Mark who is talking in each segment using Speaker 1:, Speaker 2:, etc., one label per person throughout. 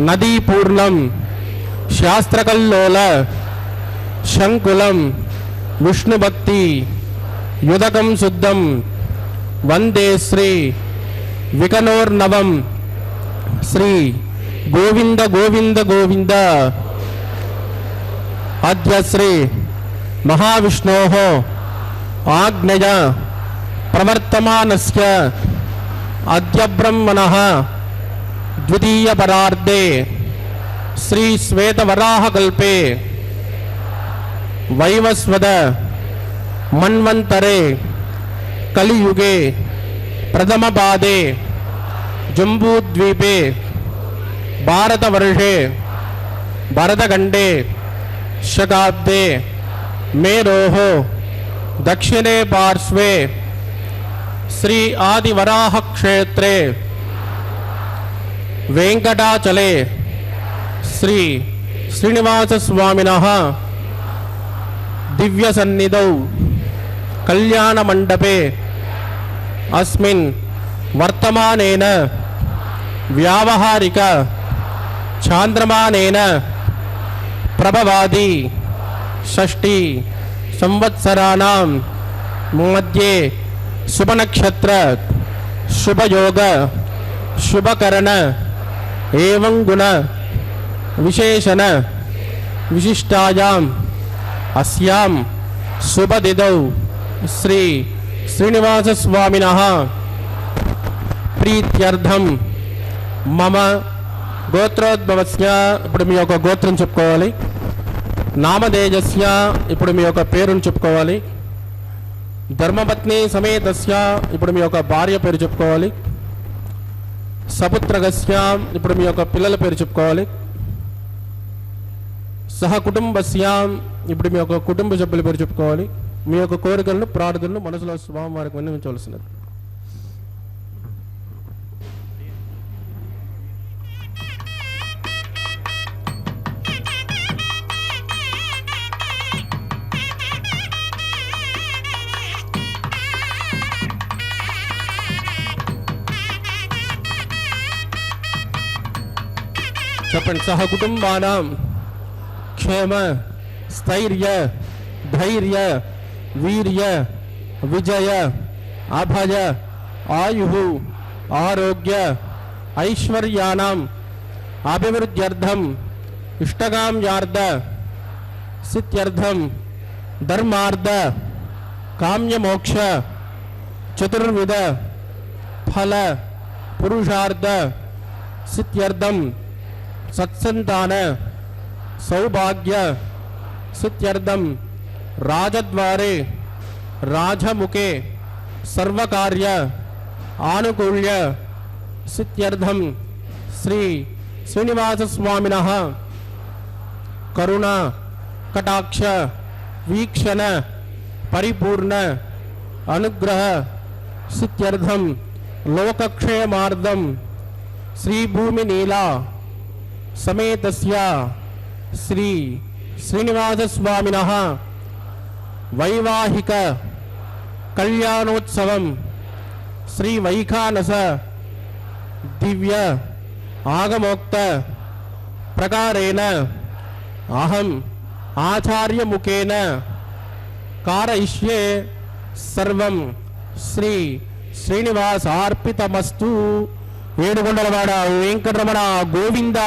Speaker 1: నదీ పూర్ణం శాస్త్రకల్లోల శంకులం విష్ణుభక్తి యుదకం శుద్ధం వందే శ్రీ వికనోర్నవం శ్రీ గోవింద గోవింద గోవింద. అద్య శ్రీ మహావిష్ణోః ఆజ్ఞయ ప్రవర్తమానస్య అద్య బ్రహ్మణః ద్వితీయ పరార్ధే శ్రీ శ్వేతవరాహకల్పే వైవస్వత మన్వంతరే కలియుగే ప్రథమ పాదే జంబూద్వీపే భారతవర్షే భరతఖండే శతాబ్దే మేరోః దక్షిణే పార్శ్వే శ్రీ ఆదివరాహ క్షేత్రే వెంకటాచలే శ్రీ శ్రీనివాస స్వామినః దివ్య సన్నిధౌ కళ్యాణ మండపే అస్మిన్ వర్తమానేన వ్యావహారిక చాంద్రమానేన ప్రభవాది షష్ఠి సంవత్సరాణం మధ్యే శుభనక్షత్ర శుభయోగ శుభకరణ ఏవం గుణ విశేషణ విశిష్టాయాం అస్యాం శుభదిదౌ శ్రీ శ్రీనివాస స్వామినః ప్రీత్యర్థం మమ గోత్రోద్భవస్య, ఇప్పుడు మీ యొక్క గోత్రం చెప్పుకోవాలి. నామధేయస్య, ఇప్పుడు మీ యొక్క పేరును చెప్పుకోవాలి. ధర్మపత్ని సమేతస్య, ఇప్పుడు మీ యొక్క భార్య పేరు చెప్పుకోవాలి. సపుత్రగస్య, ఇప్పుడు మీ యొక్క పిల్లల పేరు చెప్పుకోవాలి. సహకుటుంబస్య, ఇప్పుడు మీ యొక్క కుటుంబ సభ్యుల పేరు చెప్పుకోవాలి. మీ యొక్క కోరికలను ప్రార్థనలు మనసులో స్వామివారికి విన్నవించవలసినది. చెప్పండి. సహకుటుంబానాం క్షేమ స్థైర్య ధైర్య వీర్య విజయ అభయ ఆయు ఆరోగ్య ఐశ్వర్యానాం అభివృద్ధ్యర్థం ఇష్టకామ్యార్థ సిద్ధ్యర్థం ధర్మార్థ కామ్యమోక్ష చతుర్విధ ఫల పురుషార్థ సిద్ధ్యర్థం సత్సంతాన సౌభాగ్య సిద్ధ్యర్థం రాజద్వారే రాజముఖే సర్వకార్య ఆనుకూల్య సిద్ధ్యర్థం శ్రీ శ్రీనివాస స్వామినః కరుణ కటాక్ష వీక్షణ పరిపూర్ణ అనుగ్రహ సిద్ధ్యర్థం లోకక్షేమార్థం శ్రీ భూమి నీలా సమేతస్య శ్రీ శ్రీనివాసస్వామినః వైవాహిక కళ్యాణోత్సవం శ్రీ వైఖానస దివ్య ఆగమోక్త ప్రకారేణ అహం ఆచార్యముఖేన कारयिष्ये सर्वं श्री श्रीनिवासार्पितमस्तु ఏడుకొండలవాడ వెంకటరమణ గోవింద.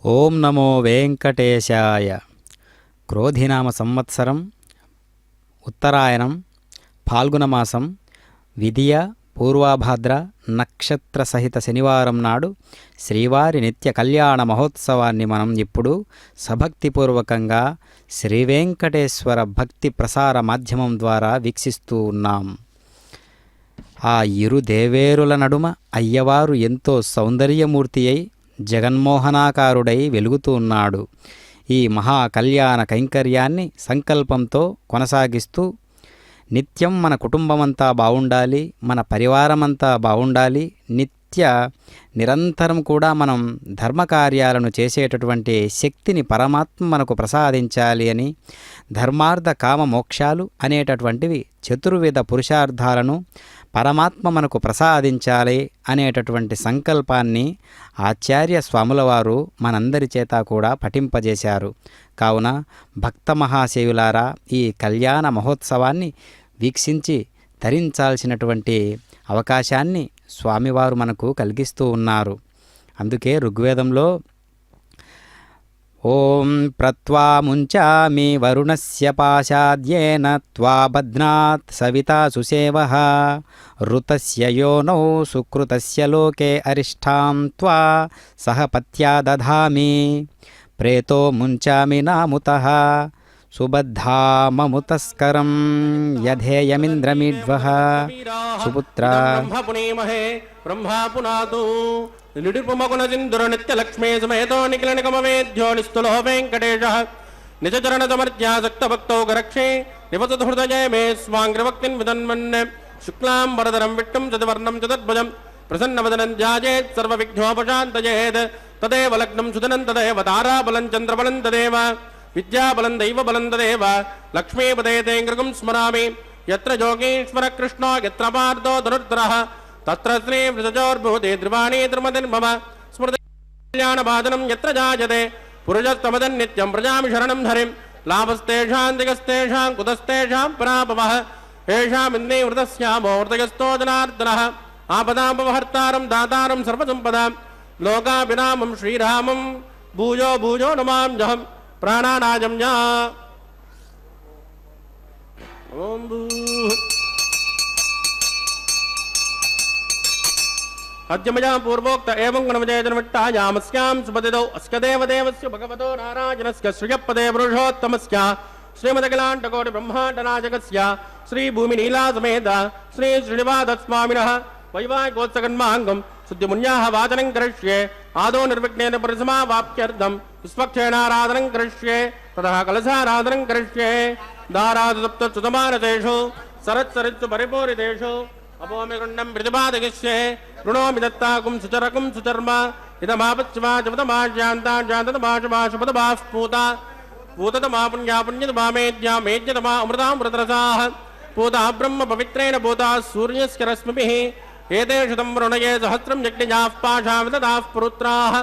Speaker 2: ఓం నమో వెంకటేశాయ. క్రోధినామ సంవత్సరం ఉత్తరాయణం ఫాల్గుణమాసం విధియ పూర్వాభాద్ర నక్షత్ర సహిత శనివారం నాడు శ్రీవారి నిత్య కళ్యాణ మహోత్సవాన్ని మనం ఇప్పుడు సభక్తిపూర్వకంగా శ్రీ వెంకటేశ్వర భక్తి ప్రసార మాధ్యమం ద్వారా వీక్షిస్తూ ఉన్నాం. ఆ ఇరు దేవేరుల నడుమ అయ్యవారు ఎంతో సౌందర్యమూర్తి అయి జగన్మోహనాకారుడై వెలుగుతూ ఉన్నాడు. ఈ మహా కళ్యాణ కైంకర్యాన్ని సంకల్పంతో కొనసాగిస్తూ నిత్యం మన కుటుంబమంతా బాగుండాలి, మన పరివారమంతా బాగుండాలి, నిరంతరం కూడా మనం ధర్మకార్యాలను చేసేటటువంటి శక్తిని పరమాత్మ మనకు ప్రసాదించాలి అని ధర్మార్థ కామ మోక్షాలు అనేటటువంటివి చతుర్విధ పురుషార్థాలను పరమాత్మ మనకు ప్రసాదించాలి అనేటటువంటి సంకల్పాన్ని ఆచార్య స్వాముల వారు మనందరి చేత కూడా పఠింపజేశారు. కావున భక్త మహాశయులారా, ఈ కళ్యాణ మహోత్సవాన్ని వీక్షించి తరించాల్సినటువంటి అవకాశాన్ని స్వామివారు మనకు కలిగిస్తూ ఉన్నారు. అందుకే ఋగ్వేదంలో ఓం ప్రత్వా ముంచామి వరుణస్య పాశాద్యేన త్వా బధ్నాత్ సవితా సుసేవః ఋతస్య యోనౌ సుకృతస్య లోకే అరిష్టాం త్వా సహపత్యా దధామి ప్రేతో ముంచామి నాముతః సుబద్ధామముతస్కరం యధేయమింద్రమిడ్వః సుపుత్ర
Speaker 1: బ్రహ్మా పునాదు నిడుపుమగుణ సింధుర నిత్య లక్ష్మీ సమేతో నిఖిల నిగమవేద్యో నిస్తులో వెంకటేశ నిజచరణ సమర్ధ్యాసక్త భక్తో గరక్షే నివసతు హృదయ మే స్వాంగ్రభక్తిన్ విదన్మన్ శుక్లాం వరదరం విష్ణుం చతువర్ణం చతుర్భుజం ప్రసన్నవదనం ధ్యాయేత్ సర్వవిఘ్నోపశాంతయేత్ తదేవ లగ్నం సుదనం తదేవ తారాబలం చంద్రబలం తదేవ విద్యాబలం దైవబలం తదేవ లక్ష్మీపదే తేంగృగం స్మరామి యత్ర యోగేశ్వర కృష్ణో యత్ర పార్థో ధనుర్ధరః తత్ర శ్రీ వృతజోర్భూతే ధ్రువాణీ ధర్మధన్మమ స్మృతి కళ్యాణభాజనం యత్ర జాయతే పురుషస్తమదన్ నిత్యం ప్రజామి శరణం హరిం లాభస్తేషాం దిగస్తేషాం కుతస్తేషాం పరాపవః ఏషామిందే వృతస్యామో వృతగస్తో జనార్దనః ఆపదాపహర్తారం దాతారం సర్వసంపదాం లోకాభిరామం శ్రీరామం భూజో భూజో నమామ్యహం ప్రాణానాజమ్యా. ఓం భూ అద్యమజా పూర్వోక్త ఏవం గుణమజయజనమిట్టాయామస్యాం సుపతిదౌ అస్య దేవదేవస్య భగవతో నారాయణస్య శ్రియపదే పురుషోత్తమస్య శ్రీమదఖిలాండకోటి బ్రహ్మాండనాయకస్య శ్రీ భూమి నీలా సమేత శ్రీ శ్రీనివాసస్వామినః వైవాహికోత్సకన్మాంగం శుద్ధిమున్యాః వాచనం కరిష్యే ఆదో నిర్విఘ్నేన పరిసమావాప్త్యర్థం పుష్పక్షేణారాధనం కరిష్యే తతః కలశారాధనం కరిష్యే దారాదుసప్తచ్యుతమానతేషు సరత్సరిత్సు పరిపూరితేషు అపోమిగుండం ప్రతిపాదగిష్యే రుణోమి దత్తాకుం సుచరకుం సుచర్మ ఇదమాపత్యమాజపదమాజ్యాంతాజాతమాజమాశుపదమాస్పూత పూతతమా పుణ్యాపుణ్యతమా మేద్యామేద్యతమా అమృతామృతరసాః పూతా బ్రహ్మ పవిత్రేణ పూతా సూర్యస్య రశ్మిభిః ఏతేషు తం వరుణయే సహస్రం యజ్ఞజాః పాశావిదదాః పురుత్రాః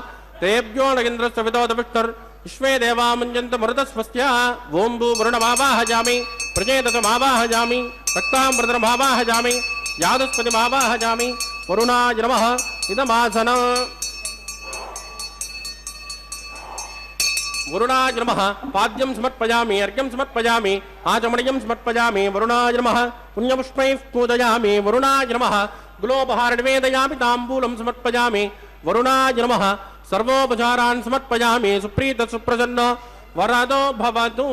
Speaker 1: తేభ్యో నగేంద్రస్య విదోత విష్ణుర్ విశ్వే దేవా ముంజంత మరుతస్వస్య. ఓం భూ వరుణమావాహజామి ప్రజేతసమావాహజామి రక్తామృతమావాహజామి యాదస్పతిమావాహజామి వరుణాయ నమః ఇదమాసన. వరుణాయ నమః పాద్యం సమర్పయామి అర్ఘ్యం సమర్పయామి ఆచమణీయం సమర్పయామి వరుణాయ నమః పుణ్యపుష్పైః పూజయామి వరుణాయ నమః గులోపహార నివేదయామి తాంబూలం సమర్పయామి వరుణాయ నమః సర్వోపచారాన్ సమర్పయామి సుప్రీత సుప్రసన్న వరదో భవతు.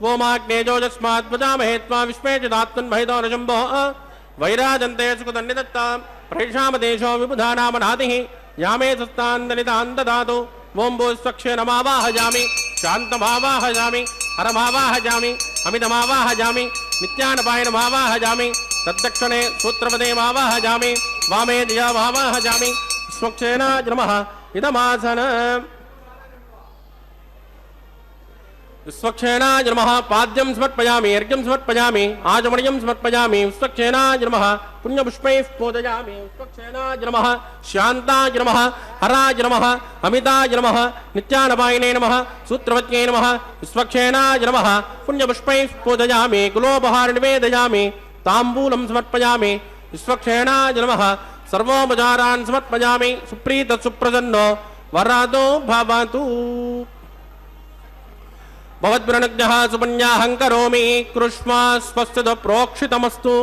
Speaker 1: वोमाग्नेजोजस्माद्वजामहे त्वा विश्वे च दात्मन्महितो रजम्भो वैराजन्ते सुखदन्निदत्ता प्रैषामदेशो विबुधानामनादिः यामे सस्तान्दनितान् ददातु ओं भूस्वक्षे नमावाहयामि शान्तमावाहयामि हरमावाहयामि अमितमावाहयामि नित्यानपायनमावाहयामि तद्दक्षिणे सूत्रपदेमावाहयामि वामे दियामावाहयामि स्वक्षेण नमः इदमासन स्वक्षेणाय नमः पाद्यं समर्पयामि अर्घ्यं समर्पयामि आचमनीयं समर्पयामि स्वक्षेणाय नमः पुण्यपुष्पैः पूजयामि स्वक्षेणाय नमः शान्ताय नमः हराय नमः अमिताय नमः नित्यानपायिने नमः सूत्रवत्यै नमः स्वक्षेणाय नमः पुण्यपुष्पैः पूजयामि कुलोपहारं निवेदयामि ताम्बूलं समर्पयामि स्वक्षेणाय नमः सर्वोपचारान् समर्पयामि सुप्रीतः सुप्रसन्नो वरदो भवतु भवद्वृणज्ञः सुपुण्याहं करोमि कृष्मा स्वस्तिद प्रोक्षितमस्तु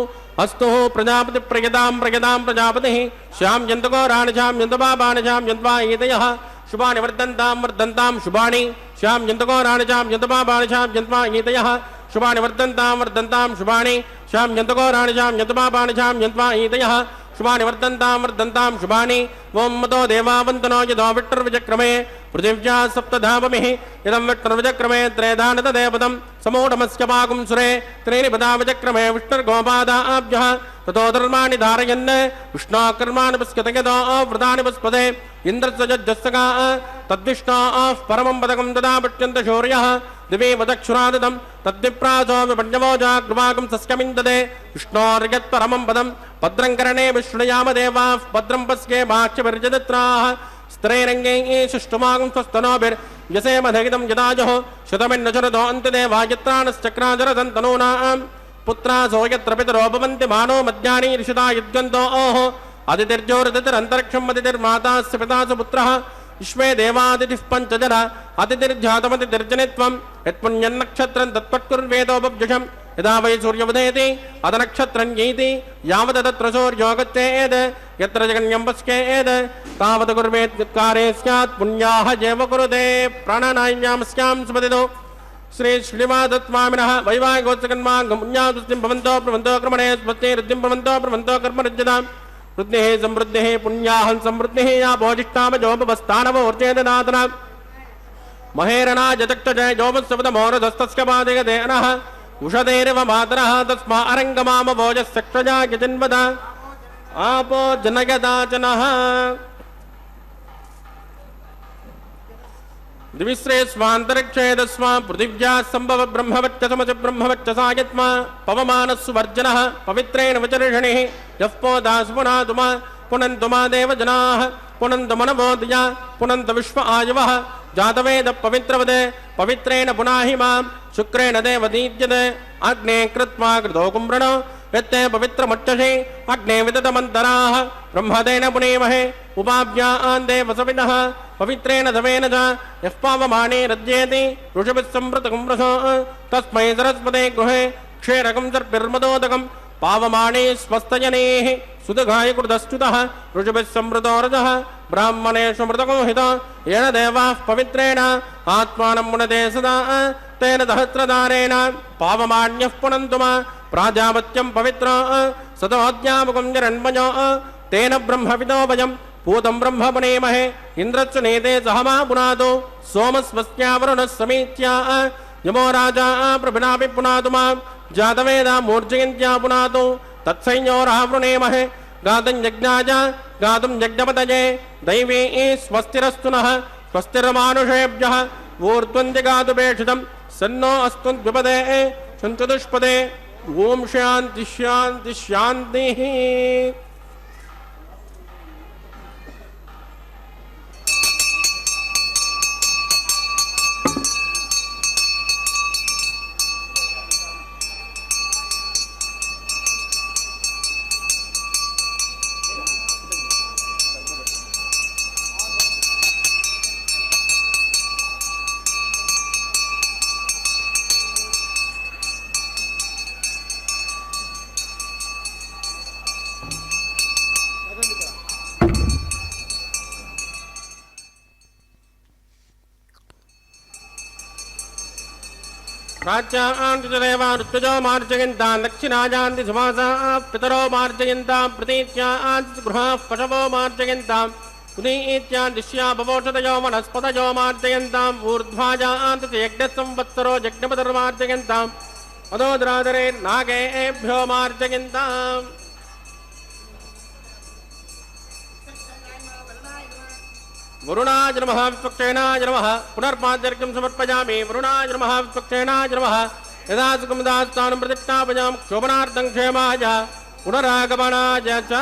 Speaker 1: अस्तु प्रजापति प्रयतां प्रजापतिः श्यां जन्तघोराणिशां जन्तपापाणिशां जन्त्वा एतयः शुभानि वर्धन्तां शुभानि श्यां जन्तघोराणिशां जन्तपापाणिशां जन्त्वा एतयः शुभानि वर्धन्तां शुभानि श्यां जन्तघोराणिशां जन्तपापाणिशां जन्त्वा एतयः शुभानि वर्धन्तां शुभानि ओं मतो देवावन्तनो यदो विट्टर्विचक्रमे पृथिव्या सप्तधावमिः इदं विट्टर्विचक्रमे त्रेधानतदेवतं समूढमस्य पाकुंसुरे त्रीणि पदाविचक्रमे विष्णुर्गोपादाभ्यः ततो धर्माणि धारयन् विष्णोकर्माणि पश्यत यतो व्रतानि पस्पदे इन्द्रस्य जज्जस्तका तद्विष्णोः परमं पदकं तदा पट्यन्त शौर्यः दिवे वदक्षुरादतं तद्विप्रासो विपण्यवोजाग्रवाकं सस्यमिन्ददे विष्णोर्यत्परमं पदं भद्रं करणे विष्णुयाम देवाः भद्रं पश्ये भाक्ष्यभिर्जदत्राः स्त्रैरङ्गैः सुष्टुमागं स्वस्तनोभिर्यसेमधगितं यदाजः शतमिन्नशरदो अन्त्यदेवायत्राणश्चक्राजरसन्तनूनां पुत्रासो यत्र पितरो भवन्ति मानो मध्यानि ऋषिता युद्गन्तो ओः अतिथिर्जोरतिथिरन्तरिक्षं अतिथिर्मातास्य पितासु पुत्रः विश्वे देवातिथिः पञ्चजन अतिथिर्जातमतिथिर्जनित्वं यत्पुण्यन्नक्षत्रं तत्त्वत्कुर्वेदोपब्जुषं यदा वै सूर्योदयति अदनक्षत्रं गीति यावत् तत्र सूर्यो गच्छेत् यत्र जगन्यं पश्येत् तावत् कुर्वेत्कारे स्यात् पुण्याः जैव कुरुते प्राणानाय्यां स्यां सुपतितो श्री श्रीनिवासस्वामिनः वैवाहिकोत्सकन्माङ्गमुञ्जादुष्टिं भवन्तो प्रभन्तो क्रमणे स्वस्ति रुद्धिं भवन्तो कर्मरुज्यतां वृद्धिः समृद्धिः पुण्याहं समृद्धिः या भोजिष्ठामजोपवस्थानवोर्चेदनाथना महेरणा जचक्षजय जोपस्वदमोरधस्तस्य पादयते अनः उषधेरिव मातरः तस्मा अरङ्गमामभोजस्सक्षजा यजिन्वद आपो जनयदाचनः दिविश्रे स्वान्तरिक्षे तस्मा पृथिव्या सम्भव ब्रह्मवच्च समच ब्रह्मवच्च सायत्मा पवमानस्सुवर्जनः पवित्रेण विचर्षणिः यः पोदासु पुनातुमा पुनन्तुमा देवजनाः पुनन्तमनवोदया पुनन्त विश्व आयुवः जातवेद पवित्रवदे पवित्रेण पुनाहि मां शुक्रेण देवदीज्यते अग्ने कृत्वा कृतो कुम्भृणो यत्ते पवित्रमक्षसे अग्ने विदतमन्तराः ब्रह्मदेन पुनेमहे उपाभ्यान् देवसविनः पवित्रेण धवेन च यः पावमाने रज्येति ऋषभिः संवृतकुम्भ्रसो तस्मै सरस्वते गृहे क्षेरकं सर्पिर्मदोदकं पावमाने स्वस्तजनेः सुदघाय कृतस्तुतः ऋषभिः संवृतो रजः ब्राह्मणेषु मृतको हितो येन देवाः पवित्रेण आत्मानं मुनते सदा तेन सहस्रदारेण पावमान्यः पुनन्तुमा प्राजापत्यं पवित्र सदोऽध्यापकं निरन्मयो तेन ब्रह्मविदो वयं पूतं ब्रह्म पुनेमहे इन्द्रस्य नेते सहमा पुनातो सोमस्वस्यावरुणः समीत्या यमो राजा प्रभिनापि पुनातु मां जातवेदा मूर्जयन्त्या पुनातो तत्संयोरः वृणेमहे गातुं यज्ञाय गातुं यज्ञपतये दैवी स्वस्तिरस्तु नः स्वस्तिर्मानुषेभ्यः ऊर्ध्वन्दिगातुपेक्षितं सन्नो अस्तु द्विपदे चतुष्पदे ओम शांति शांति शांति। प्राच्यां च देवान् ऋत्विजो मार्जयन्तान् दक्षिणायान्ति सुवासाः पितरो मार्जयन्तां प्रतीच्यां च गृहाः पशवो मार्जयन्ताम् उदीत्यां दिश्या भवोषधयो वनस्पतयो मार्जयन्ताम् ऊर्ध्वाजान्ति च यज्ञसंवत्सरो यज्ञपतिर्मार्जयन्ताम् अदोद्रादरे नागेभ्यो मार्जयन्ताम् वरुणाय नमः विपक्षेणाय नमः पुनर्पाद्यर्घ्यं समर्पयामि वरुणाय नमः विपक्षेणाय नमः यदा सुखमुदास्थानं प्रतिष्ठापयामि क्षोभनार्थं क्षेमाय पुनरागमनाय च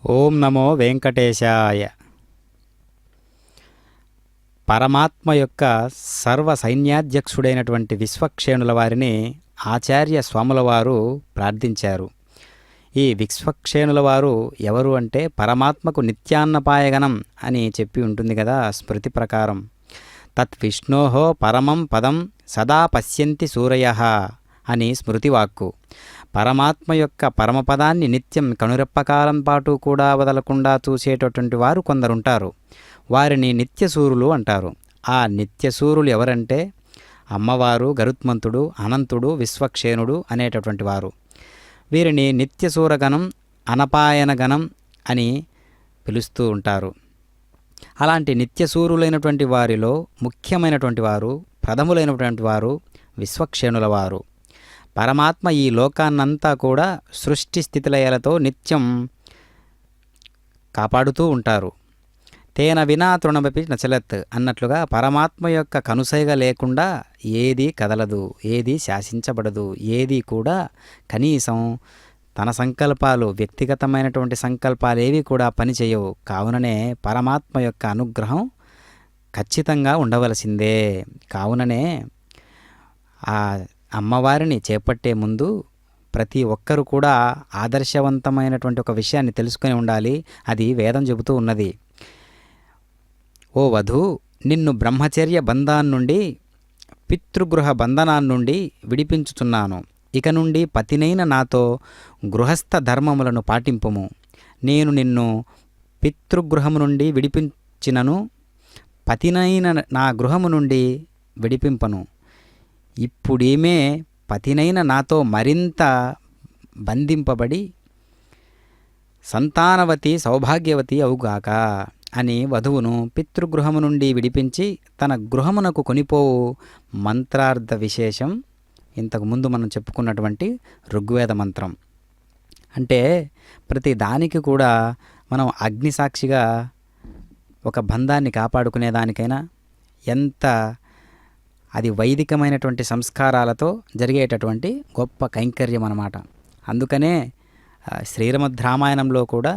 Speaker 2: ఓం నమో వెంకటేశాయ. పరమాత్మ యొక్క సర్వ సైన్యాధ్యక్షుడైనటువంటి విశ్వక్షేణుల వారిని ఆచార్య స్వాముల వారు ప్రార్థించారు. ఈ విశ్వక్షేణుల వారు ఎవరు అంటే పరమాత్మకు నిత్యాన్నపాయగనం అని చెప్పి ఉంటుంది కదా స్మృతి ప్రకారం. తత్ విష్ణోహో పరమం పదం సదా పశ్యంతి సూరయః అని స్మృతివాక్కు. పరమాత్మ యొక్క పరమపదాన్ని నిత్యం కనురెప్పకాలం పాటు కూడా వదలకుండా చూసేటటువంటి వారు కొందరుంటారు. వారిని నిత్యసూరులు అంటారు. ఆ నిత్యసూరులు ఎవరంటే అమ్మవారు, గరుత్మంతుడు, అనంతుడు, విశ్వక్షేణుడు అనేటటువంటి వారు. వీరిని నిత్యసూరగణం, అనపాయనగణం అని పిలుస్తూ ఉంటారు. అలాంటి నిత్యసూరులైనటువంటి వారిలో ముఖ్యమైనటువంటి వారు, ప్రథములైనటువంటి వారు విశ్వక్షేణుల వారు. పరమాత్మ ఈ లోకాన్నంతా కూడా సృష్టి స్థితిలయాలతో నిత్యం కాపాడుతూ ఉంటారు. తేన వినా తృణమపి నచలత్ అన్నట్లుగా పరమాత్మ యొక్క కనుసైగ లేకుండా ఏదీ కదలదు, ఏదీ శాసించబడదు, ఏదీ కూడా కనీసం తన సంకల్పాలు, వ్యక్తిగతమైనటువంటి సంకల్పాలేవి కూడా పనిచేయవు. కావుననే పరమాత్మ యొక్క అనుగ్రహం ఖచ్చితంగా ఉండవలసిందే. కావుననే ఆ అమ్మవారిని చేపట్టే ముందు ప్రతి ఒక్కరు కూడా ఆదర్శవంతమైనటువంటి ఒక విషయాన్ని తెలుసుకొని ఉండాలి. అది వేదం చెబుతూ ఉన్నది. ఓ వధూ, నిన్ను బ్రహ్మచర్య బంధాన్నుండి, పితృగృహ బంధనాన్నుండి విడిపించుచున్నాను. ఇక నుండి పతినైన నాతో గృహస్థ ధర్మములను పాటింపుము. నేను నిన్ను పితృగృహము నుండి విడిపించినను పతినైన నా గృహము నుండి విడిపింపను. ఇప్పుడేమే పతినైన నాతో మరింత బంధింపబడి సంతానవతి సౌభాగ్యవతి అవుగాక అని వధువును పితృగృహము నుండి విడిపించి తన గృహమునకు కొనిపోవు మంత్రార్థ విశేషం ఇంతకుముందు మనం చెప్పుకున్నటువంటి ఋగ్వేద మంత్రం. అంటే ప్రతి దానికి కూడా మనం అగ్నిసాక్షిగా ఒక బంధాన్ని కాపాడుకునేదానికైనా ఎంత అది వైదికమైనటువంటి సంస్కారాలతో జరిగేటటువంటి గొప్ప కైంకర్యం అన్నమాట. అందుకనే శ్రీమద్రామాయణంలో కూడా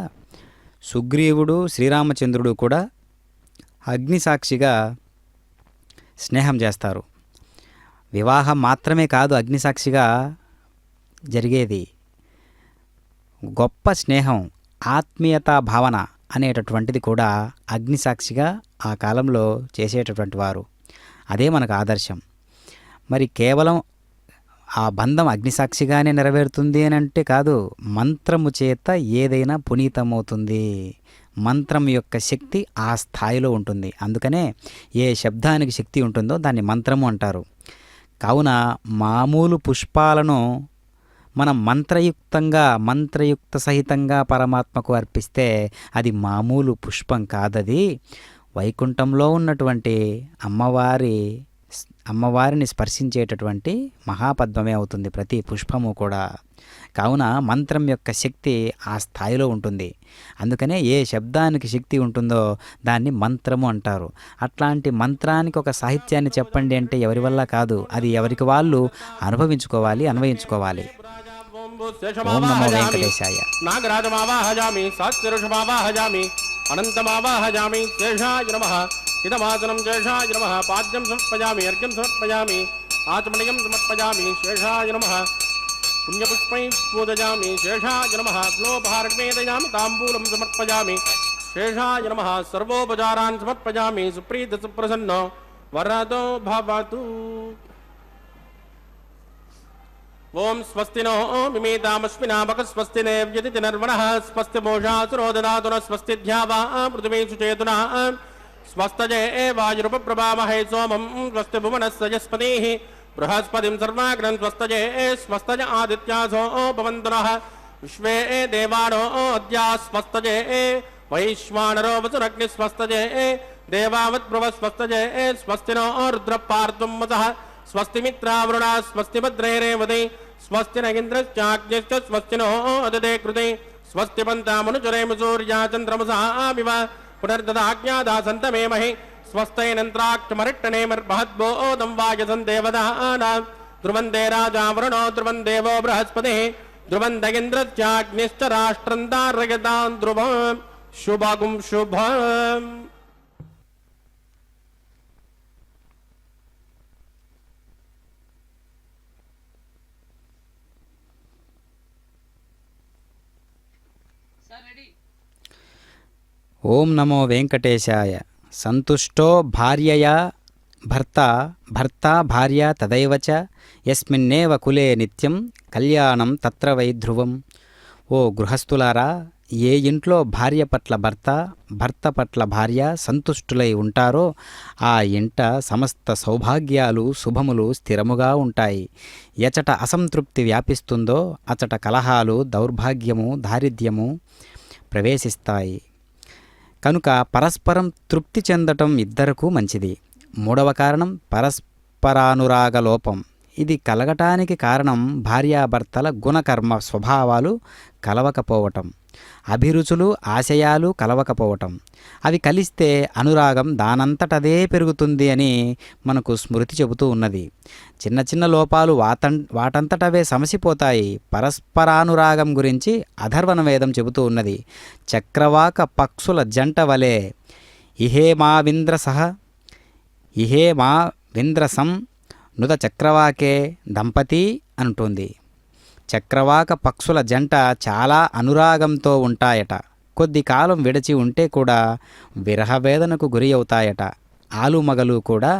Speaker 2: సుగ్రీవుడు, శ్రీరామచంద్రుడు కూడా అగ్నిసాక్షిగా స్నేహం చేస్తారు. వివాహం మాత్రమే కాదు అగ్నిసాక్షిగా జరిగేది. గొప్ప స్నేహం, ఆత్మీయతా భావన అనేటటువంటిది కూడా అగ్నిసాక్షిగా ఆ కాలంలో చేసేటటువంటి వారు. అదే మనకు ఆదర్శం. మరి కేవలం ఆ బంధం అగ్నిసాక్షిగానే నెరవేరుతుంది అని అంటే కాదు, మంత్రము చేత ఏదైనా పునీతమవుతుంది. మంత్రం యొక్క శక్తి ఆ స్థాయిలో ఉంటుంది. అందుకనే ఏ శబ్దానికి శక్తి ఉంటుందో దాన్ని మంత్రము అంటారు. కావున మామూలు పుష్పాలను మనం మంత్రయుక్త సహితంగా పరమాత్మకు అర్పిస్తే అది మామూలు పుష్పం కాదది. వైకుంఠంలో ఉన్నటువంటి అమ్మవారిని స్పర్శించేటటువంటి మహాపద్మమే అవుతుంది ప్రతి పుష్పము కూడా. కావున మంత్రం యొక్క శక్తి ఆ స్థాయిలో ఉంటుంది. అందుకనే ఏ శబ్దానికి శక్తి ఉంటుందో దాన్ని మంత్రము అంటారు. అట్లాంటి మంత్రానికి ఒక సాహిత్యాన్ని చెప్పండి అంటే ఎవరి వల్ల కాదు, అది ఎవరికి వాళ్ళు అనుభవించుకోవాలి, అన్వయించుకోవాలి. ఓం నమో వెంకటేశాయ.
Speaker 1: నాగరాజమావాహయామి, శాస్త్రఋషమావాహయామి, అనంతమావాహయామి. శేషాయ నమః. ఇదమాసనం శేషాయ నమః. పాద్యం సమర్పయామి, అర్ఘ్యం సమర్పయామి, ఆచమనీయం సమర్పయామి. శేషాయ నమః. పుణ్యపుష్పై పూజయామి. శేషాయ నమః. గ్లోపహారగ్వేదయామి, తాంబూలం సమర్పయామి. శేషాయ నమః. సర్వోపచారాన్ సమర్పయామి. సుప్రీత సుప్రసన్నో వరదో భవతు. ఓం స్వస్తి నో మిమేతామస్మినామక స్వస్తి నేవ్యతి నర్మణః స్వస్తి మోషాసురో దదాతున స్వస్తి ధ్యావా పృథివీషు చేతునా స్వస్తజే వాయురుపప్రభామహే సోమం స్వస్తి భువనస్సజస్పతిః బృహస్పతిం సర్వాగ్రం స్వస్తజే స్వస్తజ ఆదిత్యాసో భవంతు నః విశ్వే దేవానో అద్యా స్వస్తజే వైశ్వానరో వసురగ్ని స్వస్తజే దేవావద్భ్రువ స్వస్తజే స్వస్తి నో రుద్రపార్ధ్వం వసః స్వస్తి మిత్రావరుణ స్వస్తి భద్రైరేవతి స్వస్తి నగింద్రశ్చాగ్నిశ్చ స్వస్తి నో అదతే కృతే స్వస్తి పంతామనుచరేమ సూర్యా చంద్రమసామివ పునర్దదాజ్ఞాదాసంతమేమహి స్వస్తైనంత్రాక్షమరిట్టనేమర్భద్బోధం వాయసం దేవదానాం ధ్రువందే రాజావరుణో ధ్రువం దేవో బృహస్పతిః ధ్రువం దగింద్రశ్చాగ్నిశ్చ రాష్ట్రం దారయతాం ధ్రువం శుభగుం శుభం.
Speaker 2: ఓం నమో వెంకటేశాయ. సంతుష్టో భార్యయా భర్త భర్త భార్య తదైవ చ యస్మిన్నేవ కులే నిత్యం కళ్యాణం తత్ర వై ధ్రువం. ఓ గృహస్థులారా, ఏ ఇంట్లో భార్య పట్ల భర్త భర్త పట్ల భార్య సంతుష్టులై ఉంటారో ఆ ఇంట సమస్త సౌభాగ్యాలు శుభములు స్థిరముగా ఉంటాయి. ఎచట అసంతృప్తి వ్యాపిస్తుందో అచట కలహాలు దౌర్భాగ్యము దారిద్ర్యము ప్రవేశిస్తాయి. కనుక పరస్పరం తృప్తి చెందటం ఇద్దరికూ మంచిది. మూడవ కారణం పరస్పరానురాగ లోపం. ఇది కలగటానికి కారణం భార్యాభర్తల గుణకర్మ స్వభావాలు కలవకపోవటం, అభిరుచులు ఆశయాలు కలవకపోవటం. అవి కలిస్తే అనురాగం దానంతటదే పెరుగుతుంది అని మనకు స్మృతి చెబుతూ ఉన్నది. చిన్న చిన్న లోపాలు వాటంతటవే సమసిపోతాయి. పరస్పరానురాగం గురించి అథర్వణ వేదం చెబుతూ ఉన్నది. చక్రవాక పక్షుల జంట వలె ఇహే మా వింద్రసం నుత చక్రవాకే దంపతి అంటుంది. చక్రవాక పక్షుల జంట చాలా అనురాగంతో ఉంటాయట. కొద్ది కాలం విడిచి ఉంటే కూడా విరహవేదనకు గురి అవుతాయట. ఆలుమగలు కూడా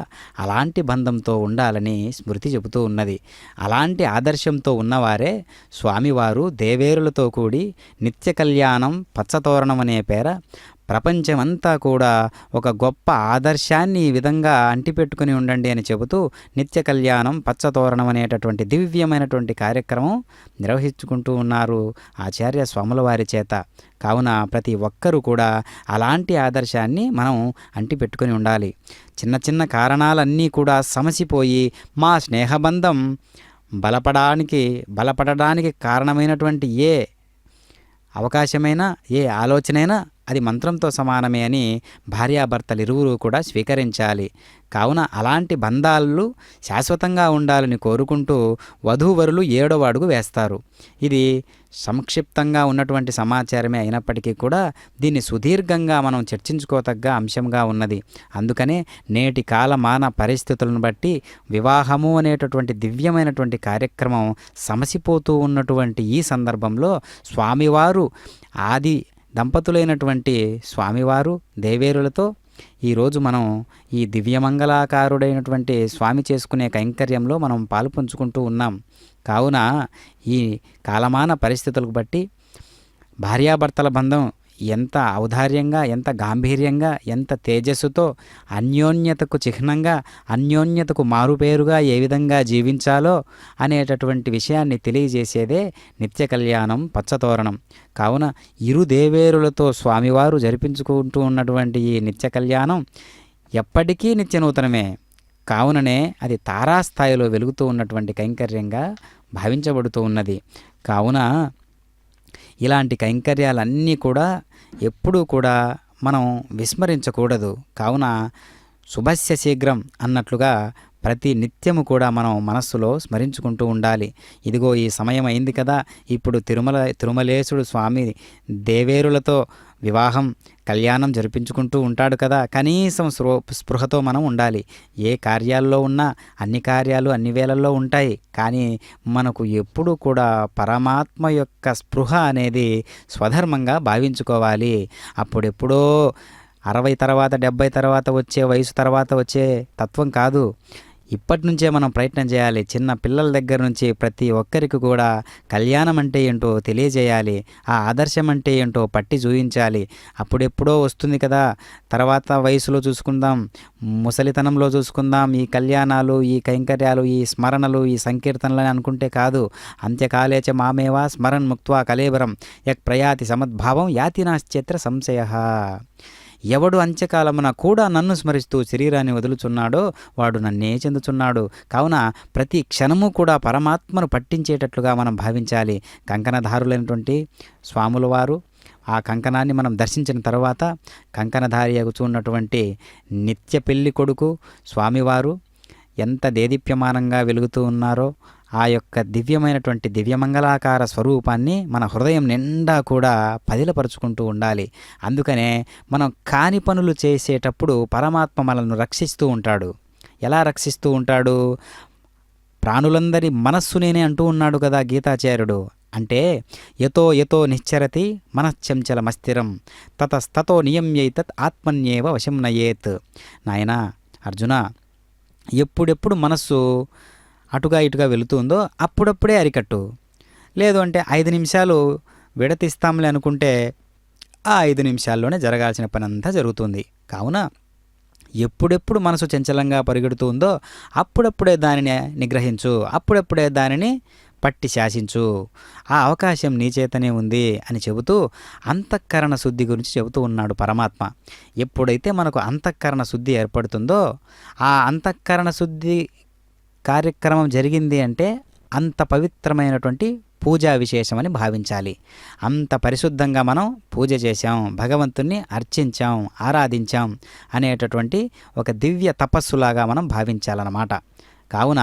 Speaker 2: అలాంటి బంధంతో ఉండాలని స్మృతి చెబుతూ ఉన్నది. అలాంటి ఆదర్శంతో ఉన్నవారే స్వామివారు దేవేరులతో కూడి నిత్య కళ్యాణం పచ్చతోరణం అనే పేర ప్రపంచమంతా కూడా ఒక గొప్ప ఆదర్శాన్ని ఈ విధంగా అంటిపెట్టుకుని ఉండండి అని చెబుతూ నిత్య కళ్యాణం పచ్చతోరణం అనేటటువంటి దివ్యమైనటువంటి కార్యక్రమం నిర్వహించుకుంటూ ఉన్నారు ఆచార్య స్వాముల వారి చేత. కావున ప్రతి ఒక్కరూ కూడా అలాంటి ఆదర్శాన్ని మనం అంటిపెట్టుకుని ఉండాలి. చిన్న చిన్న కారణాలన్నీ కూడా సమసిపోయి మా స్నేహబంధం బలపడడానికి కారణమైనటువంటి ఏ అవకాశమైనా ఏ ఆలోచనైనా అది మంత్రంతో సమానమే అని భార్యాభర్తలు ఇరువురు కూడా స్వీకరించాలి. కావున అలాంటి బంధాలు శాశ్వతంగా ఉండాలని కోరుకుంటూ వధూవరులు 7వ అడుగు వేస్తారు. ఇది సంక్షిప్తంగా ఉన్నటువంటి సమాచారమే అయినప్పటికీ కూడా దీన్ని సుదీర్ఘంగా మనం చర్చించుకోతగ్గ అంశంగా ఉన్నది. అందుకనే నేటి కాలమాన పరిస్థితులను బట్టి వివాహము అనేటటువంటి దివ్యమైనటువంటి కార్యక్రమం సమసిపోతూ ఉన్నటువంటి ఈ సందర్భంలో స్వామివారు ఆది దంపతులైనటువంటి స్వామివారు దేవేరులతో ఈరోజు మనం ఈ దివ్యమంగళాకారుడైనటువంటి స్వామి చేసుకునే కైంకర్యంలో మనం పాలు పంచుకుంటూ ఉన్నాం. కావున ఈ కాలమాన పరిస్థితులకు బట్టి భార్యాభర్తల బంధం ఎంత ఔదార్యంగా, ఎంత గాంభీర్యంగా, ఎంత తేజస్సుతో అన్యోన్యతకు చిహ్నంగా, అన్యోన్యతకు మారుపేరుగా ఏ విధంగా జీవించాలో అనేటటువంటి విషయాన్ని తెలియజేసేదే నిత్య కళ్యాణం పచ్చతోరణం. కావున ఇరు దేవేరులతో స్వామివారు జరిపించుకుంటూ ఉన్నటువంటి ఈ నిత్య కళ్యాణం ఎప్పటికీ నిత్య నూతనమే. కావుననే అది తారాస్థాయిలో వెలుగుతూ ఉన్నటువంటి కైంకర్యంగా భావించబడుతూ ఉన్నది. కావున ఇలాంటి కైంకర్యాలన్నీ కూడా ఎప్పుడూ కూడా మనం విస్మరించకూడదు. కావున శుభస్య శీఘ్రం అన్నట్లుగా ప్రతి నిత్యము కూడా మనం మనస్సులో స్మరించుకుంటూ ఉండాలి. ఇదిగో ఈ సమయం అయింది కదా, ఇప్పుడు తిరుమలేశుడు స్వామి దేవేరులతో వివాహం కళ్యాణం జరిపించుకుంటూ ఉంటాడు కదా, కనీసం స్పృహతో మనం ఉండాలి. ఏ కార్యాల్లో ఉన్నా అన్ని కార్యాలు అన్ని వేళల్లో ఉంటాయి, కానీ మనకు ఎప్పుడూ కూడా పరమాత్మ యొక్క స్పృహ అనేది స్వధర్మంగా భావించుకోవాలి. అప్పుడెప్పుడో 60 తర్వాత 70 తర్వాత వచ్చే వయసు తర్వాత వచ్చే తత్వం కాదు. ఇప్పటి నుంచే మనం ప్రయత్నం చేయాలి. చిన్న పిల్లల దగ్గర నుంచి ప్రతి ఒక్కరికి కూడా కళ్యాణం అంటే ఏంటో తెలియజేయాలి. ఆ ఆదర్శం అంటే ఏంటో పట్టి చూయించాలి. అప్పుడెప్పుడో వస్తుంది కదా, తర్వాత వయసులో చూసుకుందాం, ముసలితనంలో చూసుకుందాం, ఈ కళ్యాణాలు, ఈ కైంకర్యాలు, ఈ స్మరణలు, ఈ సంకీర్తనలు అనుకుంటే కాదు. అంత్యకాలేచ మామేవా స్మరణ్ ముక్త్వా కలేబరం యక్ ప్రయాతి సమద్భావం యాతి నాశ్చేత్ర సంశయః. ఎవడు అంత్యకాలమున కూడా నన్ను స్మరిస్తూ శరీరాన్ని వదులుచున్నాడో వాడు నన్నే చెందుచున్నాడు. కావున ప్రతి క్షణము కూడా పరమాత్మను పట్టించేటట్లుగా మనం భావించాలి. కంకణధారులైనటువంటి స్వాముల వారు ఆ కంకణాన్ని మనం దర్శించిన తర్వాత కంకణధారి అగుచున్నటువంటి నిత్య పెళ్లి కొడుకు స్వామివారు ఎంత దేదీప్యమానంగా వెలుగుతూ ఉన్నారో ఆ యొక్క దివ్యమైనటువంటి దివ్యమంగళాకార స్వరూపాన్ని మన హృదయం నిండా కూడా పదిలపరుచుకుంటూ ఉండాలి. అందుకనే మనం కాని పనులు చేసేటప్పుడు పరమాత్మ మనల్ని రక్షిస్తూ ఉంటాడు. ఎలా రక్షిస్తూ ఉంటాడు? ప్రాణులందరి మనస్సు నేనే అంటూ ఉన్నాడు కదా గీతాచార్యుడు. అంటే యతో యతో నిశ్చరతి మనశ్చంచలమస్థిరం తతస్తతో నియమ్యైతత్ ఆత్మన్యేవ వశం నయేత్. నాయనా అర్జున, ఎప్పుడెప్పుడు మనస్సు అటుగా ఇటుగా వెళుతుందో అప్పుడప్పుడే అరికట్టు. లేదు అంటే 5 నిమిషాలు విడతీస్తాంలే అనుకుంటే ఆ 5 నిమిషాల్లోనే జరగాల్సిన పని అంతా జరుగుతుంది. కావున ఎప్పుడెప్పుడు మనసు చంచలంగా పరిగెడుతుందో అప్పుడప్పుడే దానిని నిగ్రహించు, అప్పుడప్పుడే దానిని పట్టి శాసించు. ఆ అవకాశం నీ చేతనే ఉంది అని చెబుతూ అంతఃకరణ శుద్ధి గురించి చెబుతూ ఉన్నాడు పరమాత్మ. ఎప్పుడైతే మనకు అంతఃకరణ శుద్ధి ఏర్పడుతుందో ఆ అంతఃకరణ శుద్ధి కార్యక్రమం జరిగింది అంటే అంత పవిత్రమైనటువంటి పూజా విశేషమని భావించాలి. అంత పరిశుద్ధంగా మనం పూజ చేశాం, భగవంతుణ్ణి అర్చించాం, ఆరాధించాం అనేటటువంటి ఒక దివ్య తపస్సులాగా మనం భావించాలన్నమాట. కావున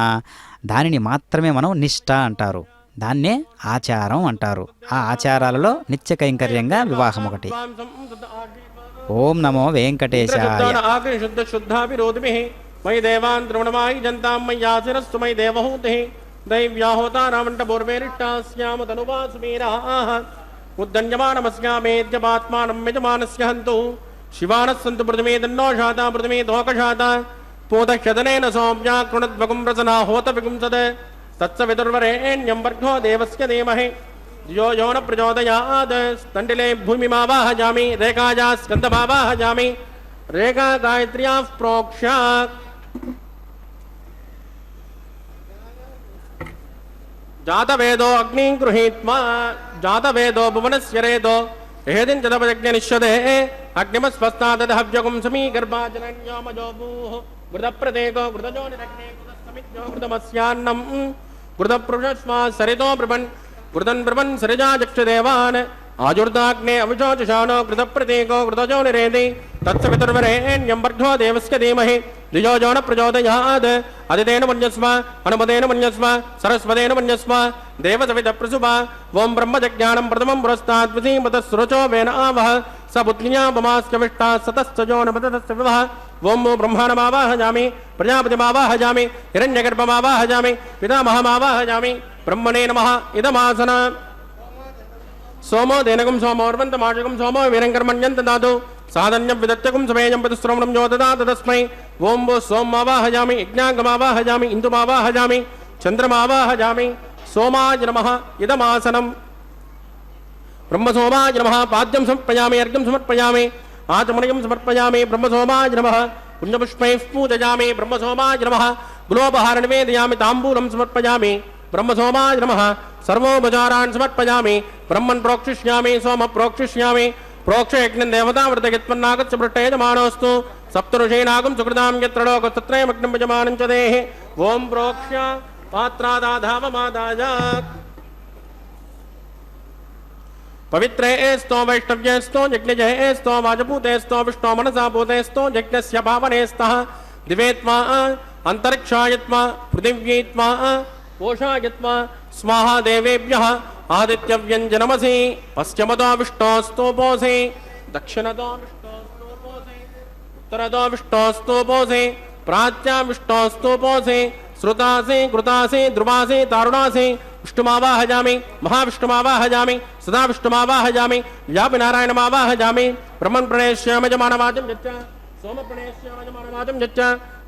Speaker 2: దానిని మాత్రమే మనం నిష్ఠ అంటారు, దాన్నే ఆచారం అంటారు. ఆ ఆచారాలలో నిత్య కైంకర్యంగా వివాహం ఒకటి. ఓం నమో వెంకటేశాయ.
Speaker 1: మయి దేవాన్ ద్రవణమాయి జంతాం మయ్యాసిరస్సు మయి దేవహూతి దైవ్యాహోతారామంటపూర్వేరిష్టాస్యామ తనువాసుమీరాః ఉద్దంజమానమస్యామేద్యపాత్మానం యజమానస్య హంతు శివానస్సంతు పృథివీ తన్నోషాత పృథివీ తోకషాత పూతక్షదనేన సౌమ్యా కృణద్వగుం రసనా హోత విగుంసద్ తత్సవితుర్వరేణ్యం వర్గో దేవస్య ధీమహి ధియో యో న ప్రచోదయాత్. తండిలే భూమిమావాహజామి రేఖాజా స్కందమావాహజామి రేఖా గాయత్ర్యాః ప్రోక్ష. జాతవేదో అగ్నిం గృహీత్వా జాతవేదో భువనస్య రేదో హేదిం చదవయజ్ఞనిష్యదే అగ్నిమస్వస్తాదహవ్యగుం సమీగర్భాజనన్యోమజోభూః గృతప్రదేకో గృతజోనిరగ్నే గృతసమిజ్ఞో గృతమస్యాన్నం గృతపృషస్వా సరితో బ్రువన్ గృతన్ బ్రువన్ సరిజాచక్షుదేవాన్ ఆజుర్దాగ్నే అవిచోచుషాణో కృతప్రతీకో కృతజోనిరేది తత్సవితుర్వరేణ్యం వర్గో దేవస్య ధీమహి ధియో యో న ప్రచోదయాత్. అదితేన మన్యస్వ అనుమతేన మన్యస్వ సరస్వతేన మన్యస్వ దేవసవిత ప్రసుభ. ఓం బ్రహ్మజజ్ఞానం ప్రథమం పురస్తాద్వితీమతస్సురచో వేన ఆవహ స పుత్న్యాపమాస్యవిష్టా సతశ్చజో నమతస్య వివహ. ఓం బ్రహ్మాణమావాహజామి ప్రజాపతిమావాహజామి హిరణ్యగర్భమావాహజామి పితామహమావాహజామి బ్రహ్మణే నమః ఇదమాసన. సోమో దేనకం సోమోర్వంతమాషకం సోమో వీరంకర్మణ్యం దాతు సాధన్యం విదత్యకం సమేయం పతిశ్రవణం యో దదాతు తస్మై. ఓం భూ సోమావాహజామి యజ్ఞాంగమావాహజామి ఇందుమావాహజామి చంద్రమావాహజామి. సోమాయ నమః ఇదమాసనం. బ్రహ్మసోమాయ నమః పాద్యం సమర్పయామి అర్ఘ్యం సమర్పయామి ఆచమనయం సమర్పయామి. బ్రహ్మసోమాయ నమః పుణ్యపుష్పైః పూజయామి. బ్రహ్మసోమాయ నమః గులోపహార నివేదయామి తాంబూలం సమర్పయామి. బ్రహ్మసోమాయ నమః సర్వోపచారాన్ సమర్పయామి. బ్రహ్మన్ ప్రోక్షిష్యామి సోమ ప్రోక్షిష్యామి. ప్రోక్షయజ్ఞం దేవతావ్రతయత్మన్నాగచ్చ పృష్టయజమానోస్తు సప్తఋషీనాగం సుకృతాం యత్ర లోకస్తత్రయమగ్నం యజమానం చ దేహి. ఓం ప్రోక్ష్య పాత్రాదాధావమాదాయ. పవిత్రేస్తో వైష్ణవ్యేస్తో యజ్ఞజయేస్తో వాజపూతేస్తో విష్ణో మనసాపూతేస్తో యజ్ఞస్య పావనేస్తః. దివేత్వా అంతరిక్షాయత్వా పృథివ్యేత్వా ఓషాయత్వా స్వాహా దేవేభ్యః ఆదిత్యవ్యంజనమసి. పశ్చిమతో విష్ణోస్తోపోసి దక్షిణతో విష్ణోస్తోపోసి ఉత్తరతో విష్ణోస్తోపోసి ప్రాచ్యాం విష్ణోస్తోపోసి శ్రుతాసి కృతాసి ధ్రువాసి తారుణాసి. విష్ణుమావాహజామి మహావిష్ణుమావాహజామి సదా విష్ణుమావాహజామి వ్యాపినారాయణమావాహజామి. బ్రహ్మన్ ప్రణేష్యామజమానవాచం యచ్చ సోమ ప్రణేష్యామజమానవాచం యచ్చ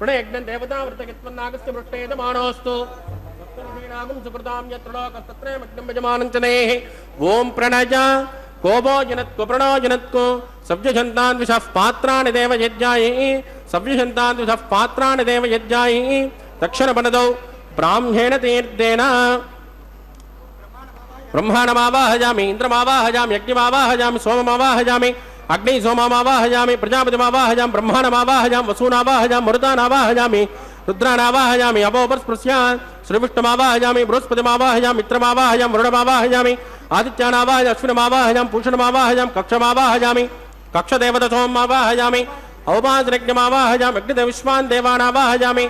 Speaker 1: प्रणयज्ञं देवतावृतकित्वन्नागस्य पृष्ठेदमानोऽस्तु नागं सुकृतां यत्र लोकस्तत्रयमग्नं यजमानञ्चनेः ॐ प्रणय कोपो जनत्को प्रणो जनत्को सव्यशन्तान् विषः पात्राणि देव यज्ञायै सव्यशन्तान् विषः पात्राणि देव यज्ञायै दक्षिणपणदौ ब्राह्मेण तीर्थेन ब्रह्माणमावाहयामि इन्द्रमावाहयामि यज्ञमावाहयामि सोममावाहयामि अग्नि सोममावाहयामि प्रजापतिमावाहयामि ब्रह्माणमावाहयामि वसूनावाहयामि मरुतानावाहयामि रुद्रानावाहयामि अपोपस्पृश्य श्रीविष्णुमावाहयामि बृहस्पतिमावाहयामि मित्रमावाहयामि वरुणमावाहयामि आदित्यानावाहयामि अश्विनमावाहयामि पूषणमावाहयामि कक्षमावाहयामि कक्षदेवतसोममावाहयामि औपासनज्ञमावाहयामि अग्निदेविश्वान् देवानावाहयामि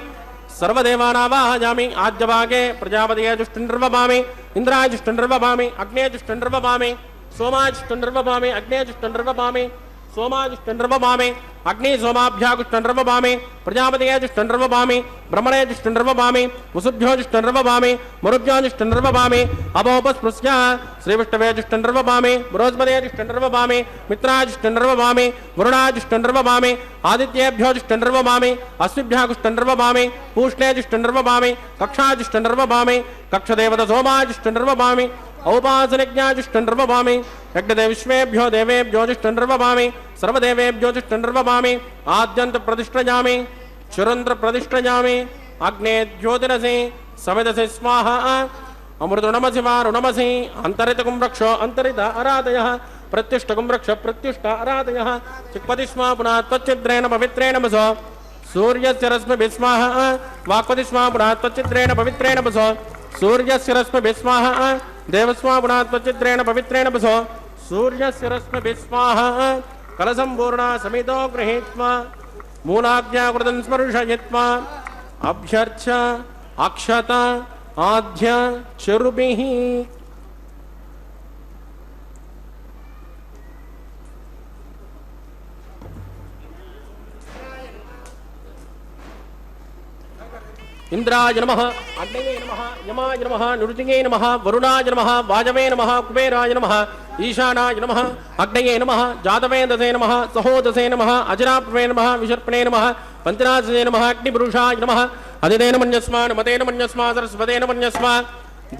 Speaker 1: सर्वदेवानावाहयामि आद्यभागे प्रजापतये जुष्टनिर्वपामि इन्द्राय जुष्टनिर्वपामि अग्ने जुष्टनिर्वपामि सोमाय जुष्टनिर्वपामि अग्ने जुष्टनिर्वपामि सोमाय जुष्टनिर्वपामि अग्नि सोमाभ्यागुष्टनिर्वपामि प्रजापतये जुष्टनिर्वपामि ब्रह्मणे जुष्टनिर्वपामि वसुभ्यो जुष्टनिर्वपामि मरुभ्यो जुष्टनिर्वपामि अपोपस्पृश्य श्रीविष्णवे जुष्टनिर्वपामि बृहस्पतये जुष्टनिर्वपामि मित्राय जुष्टनिर्वपामि वरुणाय जुष्टनिर्वपामि आदित्येभ्यो जुष्टनिर्वपामि अश्विभ्यः जुष्टनिर्वपामि पूष्णे जुष्टनिर्वपामि कक्षाय जुष्टनिर्वपामि कक्षदेवतसोमाय जुष्टनिर्वपामि औपासनज्ञाय जुष्टनिर्वपामि यज्ञदेविश्वेभ्यो देवेभ्यो जुष्टनिर्वपामि सर्वदेवेभ्यो जुष्टनिर्वपामि आद्यन्त प्रतिष्ठयामि चिरंद्र प्रतिष्ठयामि अग्ने ज्योतिरसि समिदसि स्वाहा अमृतुणमसि वारुणमसि अन्तरितकुं रक्ष अन्तरित आराधयः प्रत्युष्टकुं रक्ष प्रत्युष्ट आराधयः चिक्पति स्वा पुनः त्वच्चिद्रेण पवित्रेण वसो सूर्यस्य रश्मिभिः स्वाहा वाक्पति स्वा पुनः त्वच्चिद्रेण पवित्रेण वसो सूर्यस्य रश्मिभिः स्वाहा देवस्वा पुनः त्वच्चिद्रेण पवित्रेण वसो सूर्यस्य रश्मिभिः स्वाहा कलसम्पूर्णा समितो गृहीत्वा मूलाद्याकृतं स्पर्शयित्वा अभ्यर्च अक्षत आद्य चरुभिः इंद्राय नमः अग्नये नमः यमाय नमः निरुतिये नमः वरुणाय नमः वाजवे नमः कुबेराय नमः ईशानाय नमः अग्नये नमः जातवेदसे नमः सहोदसे नमः अजराप्वे नमः विशर्पणे नमः पंचनाशसे नमः अग्निपुरुषाय नमः अधिदेन मन्यस्मा नमतेन मन्यस्मा सरस्वतेन मन्यस्मा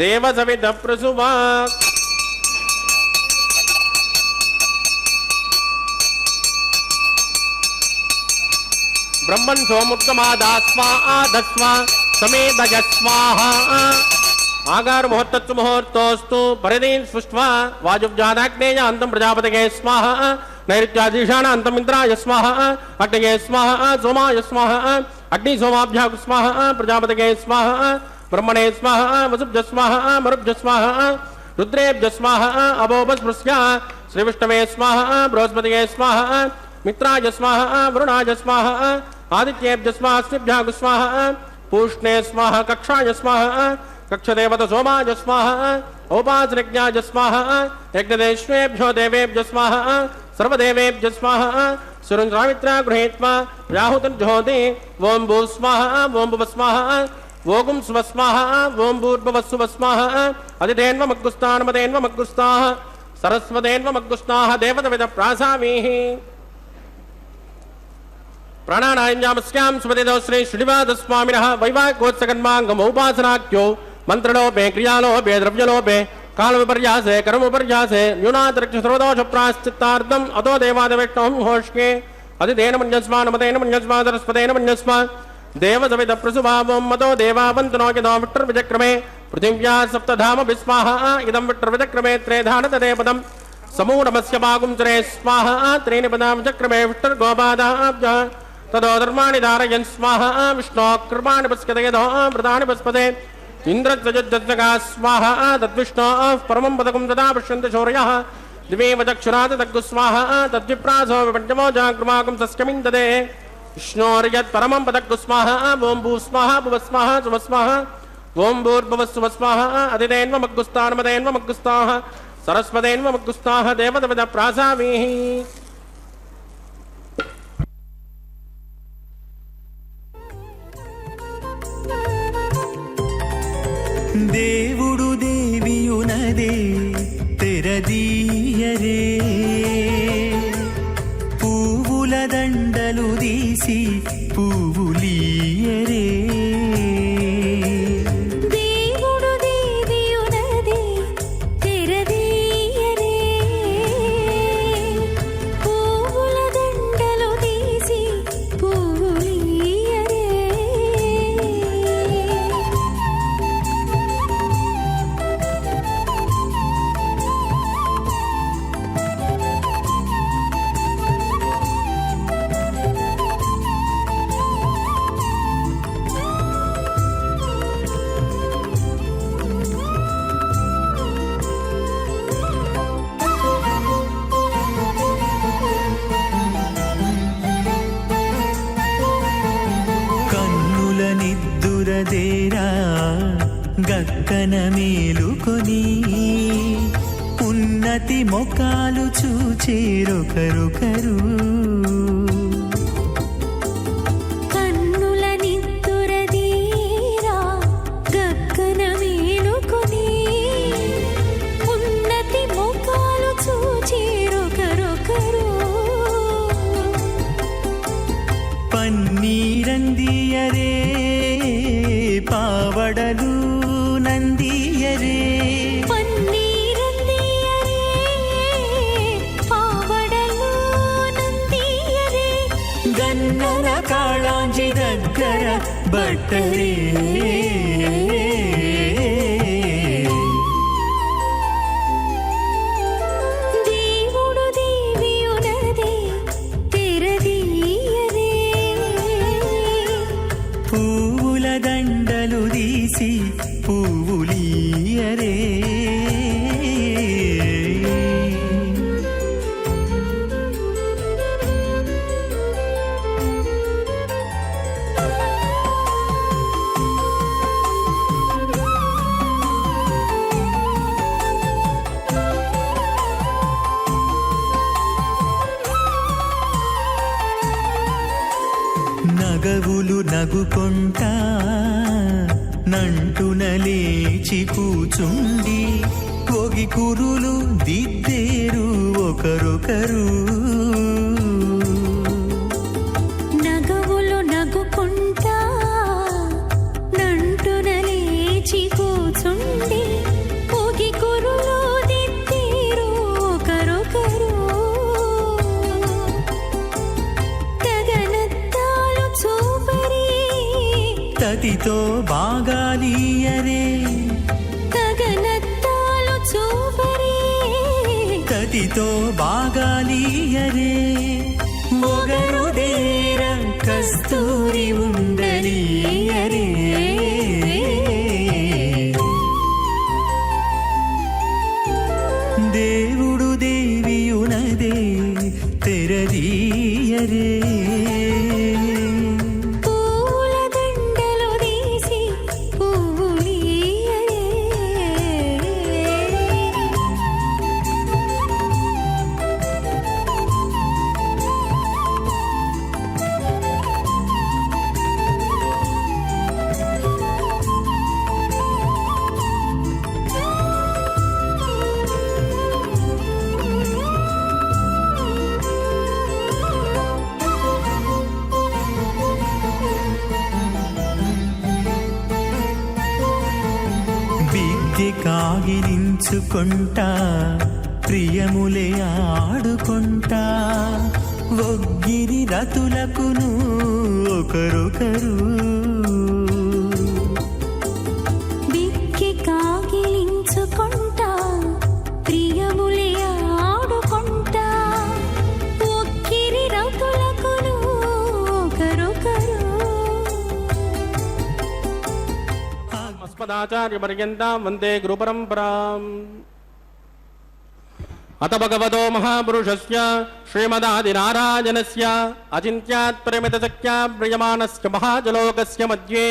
Speaker 1: देवसविदप्रसुवा ब्रह्मन् सोमुत्तमादास्वा आधस्वा समेदय स्वाहा आगार मुहूर्तत्व मुहूर्तोस्तु परिदीन स्पृष्ट्वा वायुव्यादाग्नेय अन्तं प्रजापतये स्वाहा नैऋत्याधीशान अन्तं इन्द्राय स्वाहा अग्नये स्वाहा सोमाय स्वाहा अग्नि सोमाभ्यां स्वाहा प्रजापतये स्वाहा ब्रह्मणे स्वाहा वसुभ्य स्वाहा मरुभ्य स्वाहा रुद्रेभ्य स्वाहा अवोपस्पृश्य श्रीविष्णवे स्वाहा बृहस्पतये स्वाहा मित्राय स्वाहा वरुणाय स्वाहा आदित्येभ्य स्वाहा अश्विभ्यः स्वाहा पूष्णे स्वाहा कक्षाय स्वाहा कक्षदेवत सोमाय स्वाहा औपासनज्ञाय स्वाहा यज्ञदेश्वेभ्यो देवेभ्य स्वाहा सर्वदेवेभ्य स्वाहा सुरंद्रामित्रा गृहीत्वा व्याहुतज्योति ओं भू स्वाहा ओं भुव स्वाहा ओं सुव स्वाहा ओं भूर्भुवस्सुव स्वाहा अदितेन्वमग्गुस्तान्मतेन्वमग्गुस्ताः सरस्वतेन्वमग्गुस्ताः देवतविद प्रासामीः प्राणानायम्यामस्यां सुपतितो श्री श्रीनिवासस्वामिनः वैवाहिकोत्सकन्माङ्गम उपासनाख्यो मन्त्रलोपे क्रियालोपे द्रव्यलोपे कालविपर्यासे कर्मविपर्यासे न्यूनातिरिक्त सर्वदोष प्रायश्चित्तार्थम् अतो देवादिविष्णुं होष्ये अधितेन मन्यस्मा नमतेन मन्यस्मा सरस्वतेन मन्यस्मा देवसविदप्रसुभावं मतो देवावन्तनो यदो विट्टर्विचक्रमे पृथिव्या सप्तधाम विस्वाहा इदं विट्टर्विचक्रमे त्रेधानतदे पदम् समूढमस्य पागुंसरे स्वाहा त्रीणि पदां चक्रमे विष्टर्गोपादाब्जः तदो धर्माणि धारयन् स्वाहा विष्णो कृपाणि पश्यते यदो व्रतानि पस्पते इन्द्रत्वजुद्धका स्वाहा तद्विष्णोः परमं पदकं तदा पश्यन्ति शौर्यः दिवेव चक्षुरात् तग्गु स्वाहा तद्विप्रासो विपञ्चमो जाग्रमाकं सस्यमिं ददे विष्णोर्यत् परमं पदग्गु स्वाहा ॐ भू स्वाहा भुव स्वाहा सुव स्वाहा ॐ भूर्भुवस्सुव स्वाहा अधितेन्वमग्गुस्तान्मतेन्वमग्गुस्ताः सरस्वतेन्वमग्गुस्ताः देवतविद प्रासामीः
Speaker 3: దేవుడు దేవియునదే తెరదీయరే పువ్వుల దండలు తీసి పువ్వులీ ఉన్నదేరా గక్కన మేలుకొని ఉన్నతి మొకాలు చూచేరొకరొకరు
Speaker 4: కన్నుల నిత్తురదీరా గక్కన మేలుకొని ఉన్నతి మొకాలు చూచేరొకరొకరు
Speaker 3: పన్నీరందియరే పావడలు నందియరే
Speaker 4: పన్నీరందియరే పావడలు నందియరే
Speaker 3: గన్నర కాళాంజి దగ్గర బట్టరే
Speaker 4: దేవుడు దేవియునదే తెరదీయరే
Speaker 3: పువ్వుల దండలు తీసి పువ్వులీయరే నగవులు నగుకొంటా నంటున లేచి కూచుండి ఒగి కురులు దిద్దేరు ఒకరొకరు
Speaker 4: నగవులు నగుకుంటా నంటున లేచి కూచుండి పోగి కురులు దిద్దేరు ఒకరొకరు తగనత్తాలు చూపరి
Speaker 3: తతితో బాగాలియరే
Speaker 4: తగనత్తాలు చూపరి
Speaker 3: తతితో బాగాలియరే మొగరు దేర కస్తూరి ఉండలియరే దేవుడు దేవియునదే తెరదీయరే
Speaker 4: పూల దండలు తీసి పువ్వులీయరే
Speaker 3: విద్య కాగిలించుకుంటా ప్రియములే ఆడుకుంటా ఒగ్గిరి రతులకును ఒకరొకరు
Speaker 4: బిక్కి కాగిలించుకుంటా ప్రియములే ఆడుకుంటా ఒక్కిరి రతులకును ఒకరొకరు
Speaker 1: अस्मदाचार्यपर्यन्तां वन्दे गुरुपरम्पराम् अथ भगवतो महापुरुषस्य श्रीमदादिनारायणस्य अचिन्त्यात्परिमितशक्त्या प्रियमाणस्य महाजलोकस्य मध्ये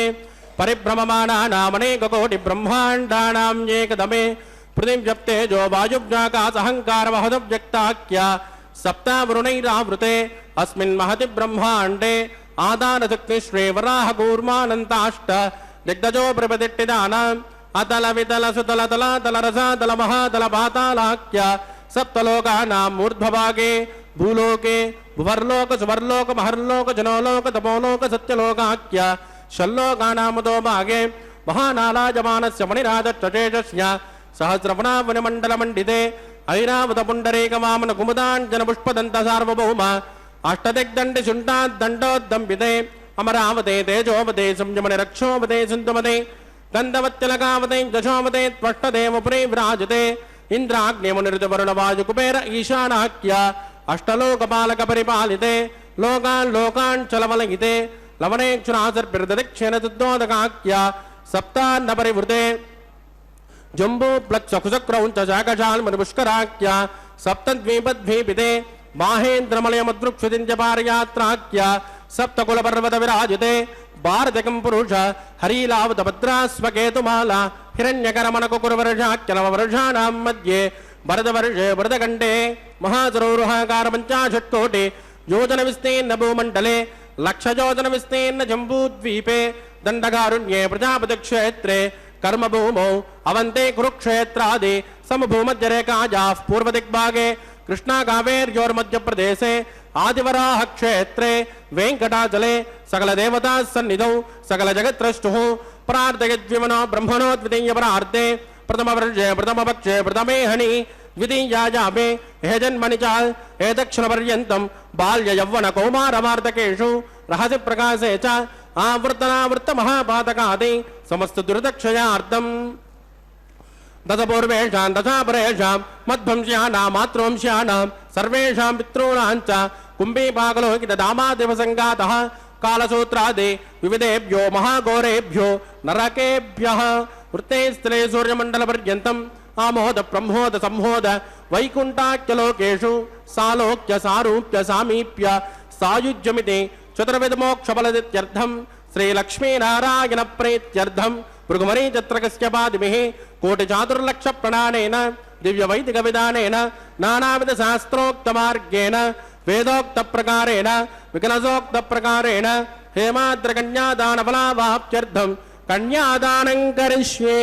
Speaker 1: परिभ्रममाणानामनेककोटिब्रह्माण्डानां एकदमे पृथिव्यप्तेजो वायुव्याकाशहङ्कारमहदव्यक्ताख्या सप्तावरुणैरावृते अस्मिन् महति ब्रह्माण्डे आदानशक्तिश्रीवराहकूर्मानन्ताष्ट दिग्गजो प्रपदिट्टिदानाम् अतल वितल सुतल तल तल रसा तल महातल पातालाख्य सप्तलोकानाम् ऊर्ध्वभागे भूलोके भुवर्लोक सुवर्लोक महर्लोक जनोलोक तपोलोक सत्यलोकाख्य षल्लोकानामतो भागे महानालाजमानस्य मणिराजश्चेषस्य सहस्रवनावनिमण्डलमण्डिते ऐरावतपुण्डरीकवामन कुमुदाञ्जनपुष्पदन्त सार्वभौम अष्टदिग्दण्डिशुण्डाद्दण्डोद्दम्बिते अमरावते तेजोवते संयमने रक्षोवते सुन्दमते गन्धवत्यलकावते दशोवते त्वष्टदेवपुरे विराजते इन्द्राग्निमुनिर्दवरुणवायुकुबेर ईशानाख्य अष्टलोकपालकपरिपालिते लोकान् लोकान् चलवलयिते लवणेक्षुरासर्पिर्ददिक्षेण तुद्दोदकाख्य सप्तान्नपरिवृते जम्बूप्लक्षकुचक्रौञ्च शाकशाल्मनुपुष्कराख्य सप्तद्वीपद्वीपिते माहेन्द्रमलयमद्रुक्षुदिञ्जपारयात्राख्य सप्तकुलपर्वत विराजिते భారతకం పురుష హరీలావతభద్రాస్వకేతుమాల హిరణ్యకరమణకుకురవర్షాఖ్యనవవర్షాణాం మధ్యే భరతవర్షే భరతకంఠే మహాసరోరుహాకార పంచాశత్కోటి యోజన విస్తీర్ణ భూమండలే లక్షయోజన విస్తీర్ణ జంబూద్వీపే దండకారుణ్యే ప్రజాపతిక్షేత్రే కర్మభూమౌ అవంతే కురుక్షేత్రాది సమభూమధ్యరేఖాయాః పూర్వదిగ్భాగే కృష్ణా కావేర్యోర్మధ్యప్రదేశే ఆదివరాహ క్షేత్రే వెంకటాచలే సకల దేవతా సన్నిధౌ సకల జగత్రష్టుః ప్రార్థయద్విమనో బ్రహ్మణో ద్వితీయ పరార్ధే ప్రథమ వర్షే ప్రథమపక్షే ప్రథమే హని ద్వితీయాయామే హే జన్మని చ హే దక్షిణ పర్యంతం బాల్య యవ్వన కౌమారవార్ధకేషు రహసి ప్రకాశే చ ఆవృతనావృత మహాపాతకాది సమస్త దుర్దక్షయార్థం దశపూర్వేషాం దశాపరేషాం మధ్వంశ్యానాం మాతృవంశ్యానాం సర్వేషాం పితॄణాం చ కుంభీపాకలోకిత దామాదివ సంఘాతః కాలసూత్రాది వివిధేభ్యో మహాఘోరేభ్యో నరకేభ్యః వృత్తే స్థలే సూర్యమండల పర్యంతం ఆమోద బ్రహ్మోద సంహోద వైకుంఠాఖ్యలోకేషు సాలోక్య సారూప్య సామీప్య సాయుజ్యమితి చతుర్విధ మోక్షఫలదిత్యర్థం శ్రీలక్ష్మీనారాయణ ప్రీత్యర్థం భృగుమరీ చత్రకస్యపాదిభిః కోటి చాతుర్లక్ష ప్రణానేన దివ్య వైదిక విధానేన నానావిధ శాస్త్రోక్త మార్గేణ వేదోక్త ప్రకారేణ వికలసోక్త ప్రకారేణ హేమాద్ర కన్యాదాన ఫలావాప్త్యర్థం కన్యాదానం కరిష్యే.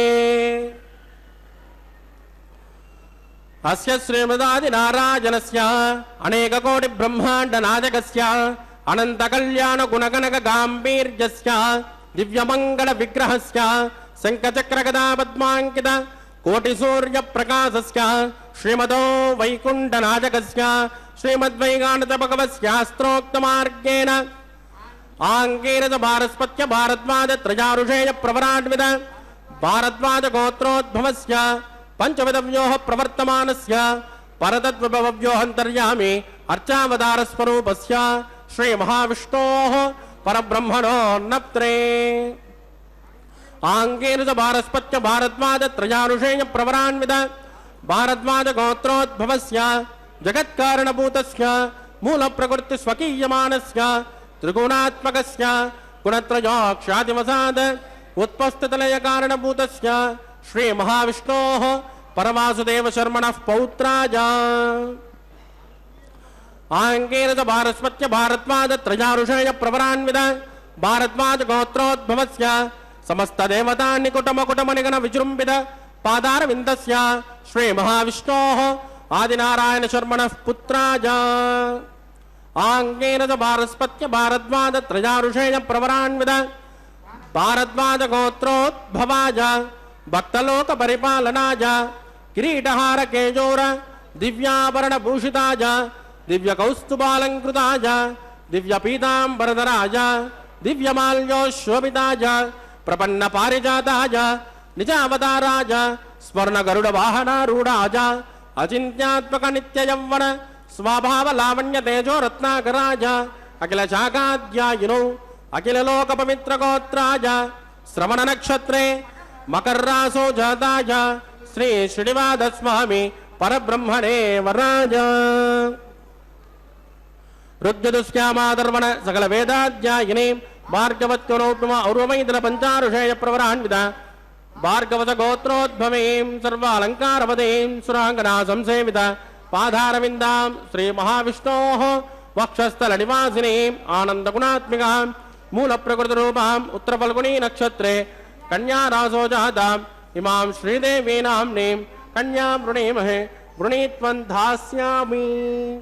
Speaker 1: అస్య శ్రీమదాది నారాయణస్య అనేక కోటి బ్రహ్మాండ నాయకస్య అనంత కళ్యాణ గుణగణక గాంభీర్యస్య దివ్యమంగళ విగ్రహస్య శంఖచక్ర గదా పద్మాంకిత కోటి సూర్య ప్రకాశస్య శ్రీమదో వైకుంఠ నాయకస్య శ్రీమద్వైగానత భగవస్యాస్త్రోక్త మార్గేణ ఆంగీరద భారస్పత్య భారద్వాజ త్రయారుషేయ ప్రవరాన్విత భారద్వాజ గోత్రోద్భవస్య పంచవిధవ్యోః ప్రవర్తమానస్య పరతత్వభవ్యోహంతర్యామి అర్చావతార స్వరూపస్య శ్రీ మహావిష్ణోః పరబ్రహ్మణో నప్త్రే ఆంగీరద భారస్పత్య భారద్వాజ త్రయారుషేయ ప్రవరాన్విత భారద్వాజ గోత్రోద్భవస్య జగత్కారణభూతస్య మూల ప్రకృతి స్వకీయమానస్య త్రిగుణాత్మకస్య గుణత్రయోక్షాదివసాద ఉత్పస్థితలయ కారణభూతస్య శ్రీ మహావిష్ణోః పరవాసుదేవ శర్మణః పౌత్రాయ ఆంగీరద భారస్పత్య భారద్వాజ త్రయారుషేయ ప్రవరాన్విత భారద్వాజ గోత్రోద్భవస్య సమస్త దేవతా నికుటమకుటమనిగణ విజృంభిత పాదార విందస్య శ్రీ మహావిష్ణోః ఆదినారాయణ శర్మణః పుత్రాయ ఆంగీరద భారస్పత్య భారద్వాజ త్రయారుషేయ ప్రవరాన్విత భారద్వాజ గోత్రోద్భవాయ భక్తలోక పరిపాలనాయ కిరీటహార కేజోర దివ్యాభరణ భూషితాయ దివ్య కౌస్తుభాలంకృతాయ దివ్య పీతాంబరధరాయ దివ్యమాల్యోశోభితాయ ప్రపన్న పారిజాతాయ నిజావతారాయ స్వర్ణ గరుడ వాహనారూఢాయ అచింత్యాత్మక నిత్య యవ్వన స్వభావ లావణ్య తేజో రత్నాకరాయ అఖిల శాఖాధ్యాయినో అఖిల లోక పవిత్ర గోత్రాయ శ్రవణ నక్షత్రే మకర్రాసో జాతాయ శ్రీ శ్రీనివాస స్వామి పరబ్రహ్మణే వరాయ రుద్రదుశ్యామాదర్వణ సకల వేదాధ్యాయిని భార్గవత్వనోపమ ఔర్వమైదల పంచారుషేయ ప్రవరాన్విత భార్గవత గోత్రోద్భవీం సర్వాలంకారవదీం సురాంగనా సంసేవిత పాదారవిందాం శ్రీ మహావిష్ణోః వక్షస్థల నివాసినీం ఆనందగుణాత్మికాం మూల ప్రకృతి రూపాం ఉత్తర ఫల్గుణీ నక్షత్రే కన్యారాసో జాతాం ఇమాం శ్రీదేవీ నామ్నీం కన్యాం వృణీమహే వృణీత్వం ధాస్యామి.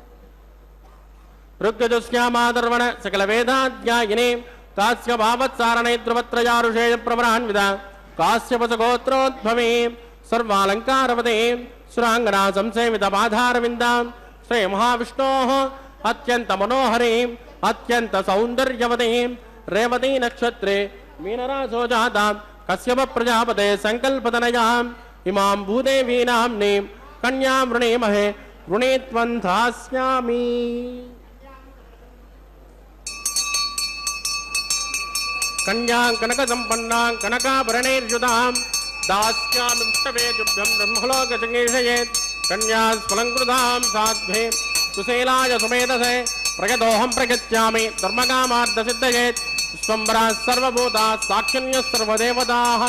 Speaker 1: ఋగ్యజుశ్యామాదర్వణ సకల వేదాధ్యాయిని కాశ్య భావత్సారణై ధ్రువత్రయారుషేయ ప్రవరాన్విత కాశ్యపస గోత్రోద్భవీం సర్వాలంకారవదీం సురాంగనా సంసేవిత పాదారవిందాం శ్రీ మహావిష్ణోః అత్యంత మనోహరీం అత్యంత సౌందర్యవతీం రేవతీ నక్షత్రే మీనరాసో జాతాం కశ్యప ప్రజాపతే సంకల్పతనయాం ఇమాం భూదేవీ నామ్నీం కన్యాం వృణీమహే వృణీత్వం ధాస్యామి. కన్యాం కనక సంపన్నాం కనకాభరణైర్యుతాం దాస్యామి విష్టవేజుభ్యం బ్రహ్మలోక సంగీషయేత్ కన్యా స్ఫలంకృతాం సాధ్వే సుశీలాయ సుమేధసే ప్రగతోహం ప్రగత్యామి ధర్మకామార్థ సిద్ధయేత్ स्वम्बराः सर्वभूताः साक्षिण्यः सर्वदेवताः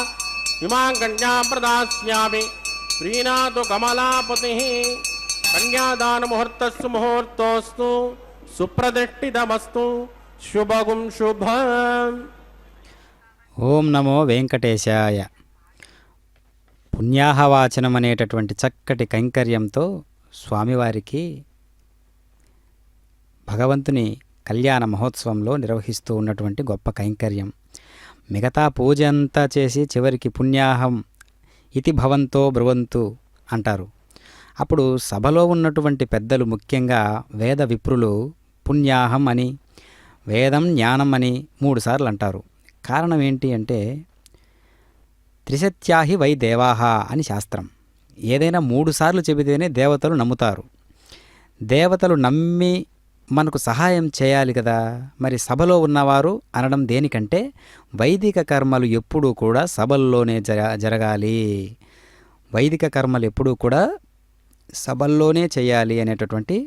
Speaker 1: इमां कन्यां प्रदास्यामि प्रीणातु कमलापतिः कन्यादानमुहूर्तस्सु मुहूर्तोऽस्तु सुप्रतिष्ठितमस्तु शुभगुं शुभम्.
Speaker 2: ఓం నమో వెంకటేశాయ. పుణ్యాహవాచనం అనేటటువంటి చక్కటి కైంకర్యంతో స్వామివారికి భగవంతుని కళ్యాణ మహోత్సవంలో నిర్వహిస్తూ ఉన్నటువంటి గొప్ప కైంకర్యం. మిగతా పూజ అంతా చేసి చివరికి పుణ్యాహం ఇతి భవంతో బ్రువంతు అంటారు. అప్పుడు సభలో ఉన్నటువంటి పెద్దలు, ముఖ్యంగా వేద విప్రులు పుణ్యాహం అని, వేదం జ్ఞానం అని 3 సార్లు అంటారు. కారణం ఏంటి అంటే త్రిసత్యాహి వై దేవాహ అని శాస్త్రం. ఏదైనా 3 సార్లు చెబితేనే దేవతలు నమ్ముతారు. దేవతలు నమ్మి మనకు సహాయం చేయాలి కదా. మరి సభలో ఉన్నవారు అనడం దేనికంటే వైదిక కర్మలు ఎప్పుడూ కూడా సభల్లోనే జరగాలి, వైదిక కర్మలు ఎప్పుడూ కూడా సభల్లోనే చేయాలి అనేటటువంటి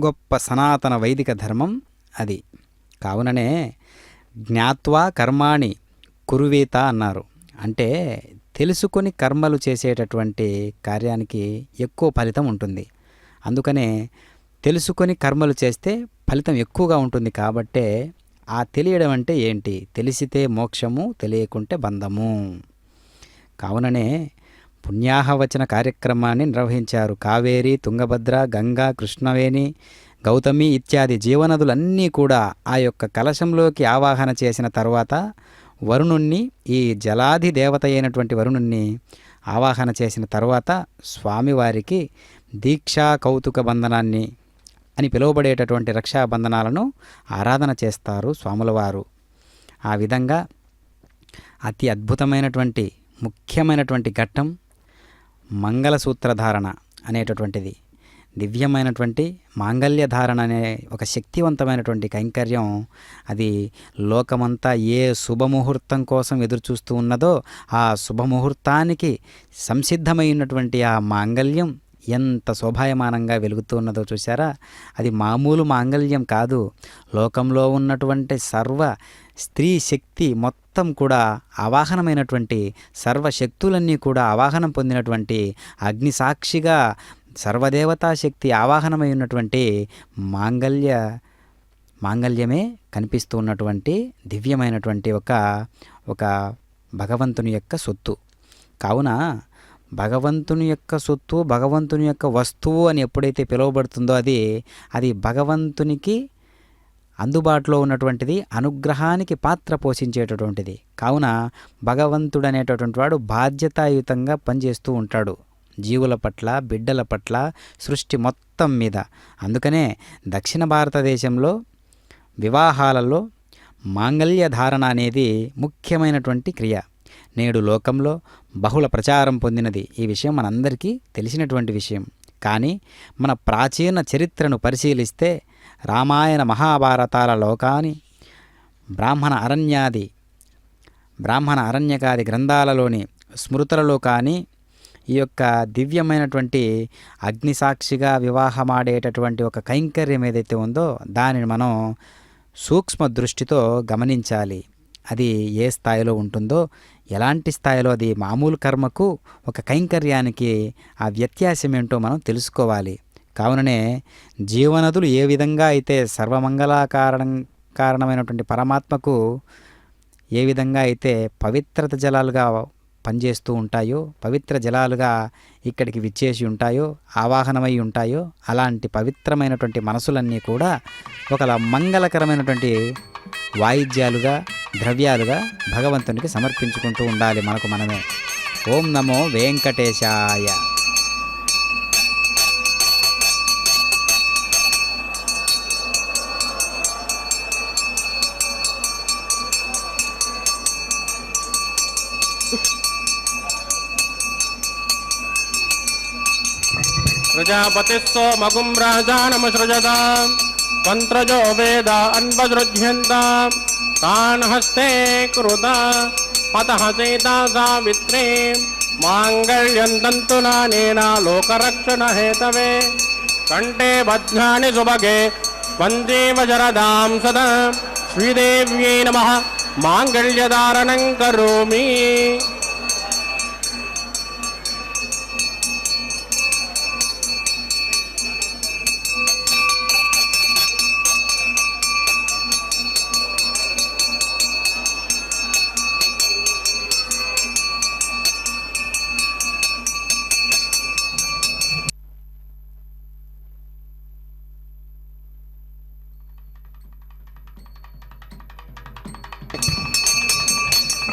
Speaker 2: గొప్ప సనాతన వైదిక ధర్మం అది. కావుననే జ్ఞాత్వా కర్మాణి కురువేత అన్నారు. అంటే తెలుసుకొని కర్మలు చేసేటటువంటి కార్యానికి ఎక్కువ ఫలితం ఉంటుంది. అందుకనే తెలుసుకొని కర్మలు చేస్తే ఫలితం ఎక్కువగా ఉంటుంది. కాబట్టే ఆ తెలియడం అంటే ఏంటి? తెలిసితే మోక్షము, తెలియకుంటే బంధము. కావుననే పుణ్యాహవచన కార్యక్రమాన్ని నిర్వహించారు. కావేరి, తుంగభద్ర, గంగా, కృష్ణవేణి, గౌతమి ఇత్యాది జీవనదులన్నీ కూడా ఆ యొక్క కలశంలోకి ఆవాహన చేసిన తర్వాత వరుణుణ్ణి, ఈ జలాది దేవత అయినటువంటి వరుణుణ్ణి ఆవాహన చేసిన తర్వాత స్వామివారికి దీక్షా కౌతుక బంధనాన్ని అని పిలువబడేటటువంటి రక్షాబంధనాలను ఆరాధన చేస్తారు స్వాముల వారు. ఆ విధంగా అతి అద్భుతమైనటువంటి ముఖ్యమైనటువంటి ఘట్టం మంగళసూత్రధారణ అనేటటువంటిది. దివ్యమైనటువంటి మాంగళ్యధారణ అనే ఒక శక్తివంతమైనటువంటి కైంకర్యం. అది లోకమంతా ఏ శుభముహూర్తం కోసం ఎదురుచూస్తూ ఉన్నదో ఆ శుభముహూర్తానికి సంసిద్ధమైనటువంటి ఆ మాంగళ్యం ఎంత శోభాయమానంగా వెలుగుతూ ఉన్నదో చూసారా. అది మామూలు మాంగళ్యం కాదు. లోకంలో ఉన్నటువంటి సర్వ స్త్రీ శక్తి మొత్తం కూడా ఆవాహనమైనటువంటి, సర్వశక్తులన్నీ కూడా ఆవాహనం పొందినటువంటి, అగ్ని సాక్షిగా సర్వదేవతా శక్తి ఆవాహనమై ఉన్నటువంటి మాంగళ్యమే కనిపిస్తూ ఉన్నటువంటి దివ్యమైనటువంటి ఒక భగవంతుని యొక్క సొత్తు. కావున భగవంతుని యొక్క సొత్తు, భగవంతుని యొక్క వస్తువు అని ఎప్పుడైతే పిలువబడుతుందో అది భగవంతునికి అందుబాటులో ఉన్నటువంటిది, అనుగ్రహానికి పాత్ర పోషించేటటువంటిది. కావున భగవంతుడు అనేటటువంటి వాడు బాధ్యతాయుతంగా పనిచేస్తూ ఉంటాడు జీవుల పట్ల, బిడ్డల పట్ల, సృష్టి మొత్తం మీద. అందుకనే దక్షిణ భారతదేశంలో వివాహాలలో మాంగళ్య ధారణ అనేది ముఖ్యమైనటువంటి క్రియ. నేడు లోకంలో బహుళ ప్రచారం పొందినది. ఈ విషయం మనందరికీ తెలిసినటువంటి విషయం. కానీ మన ప్రాచీన చరిత్రను పరిశీలిస్తే రామాయణ మహాభారతాల లోకాని బ్రాహ్మణ అరణ్యకాది గ్రంథాలలోని స్మృతులలో కానీ ఈ యొక్క దివ్యమైనటువంటి అగ్నిసాక్షిగా వివాహమాడేటటువంటి ఒక కైంకర్యం ఏదైతే ఉందో దానిని మనం సూక్ష్మ దృష్టితో గమనించాలి. అది ఏ స్థాయిలో ఉంటుందో, ఎలాంటి స్థాయిలో, అది మామూలు కర్మకు ఒక కైంకర్యానికి ఆ వ్యత్యాసం ఏంటో మనం తెలుసుకోవాలి. కావుననే జీవనదులు ఏ విధంగా అయితే కారణమైనటువంటి పరమాత్మకు ఏ విధంగా అయితే పవిత్రత జలాలుగా పనిచేస్తూ ఉంటాయో, పవిత్ర జలాలుగా ఇక్కడికి విచ్చేసి ఉంటాయో, ఆవాహనమై ఉంటాయో, అలాంటి పవిత్రమైనటువంటి మనసులన్నీ కూడా ఒక మంగళకరమైనటువంటి వాయిద్యాలుగా, ద్రవ్యాలుగా భగవంతునికి సమర్పించుకుంటూ ఉండాలి మనకు మనమే. ఓం నమో వెంకటేశాయ.
Speaker 1: प्रजापतिस्तो मगुं राजानमसृजता तन्त्रजो वेद अन्वसृज्यन्ता तान् हस्ते कुरुता अतः सीता सावित्री माङ्गल्यं तन्तुनानेन लोकरक्षणहेतवे कण्ठे बध्नानि सुभगे वन्दे वज्रदां सदा శ్రీదేవ్యై నమః మాంగళ్యధారణం కరోమి.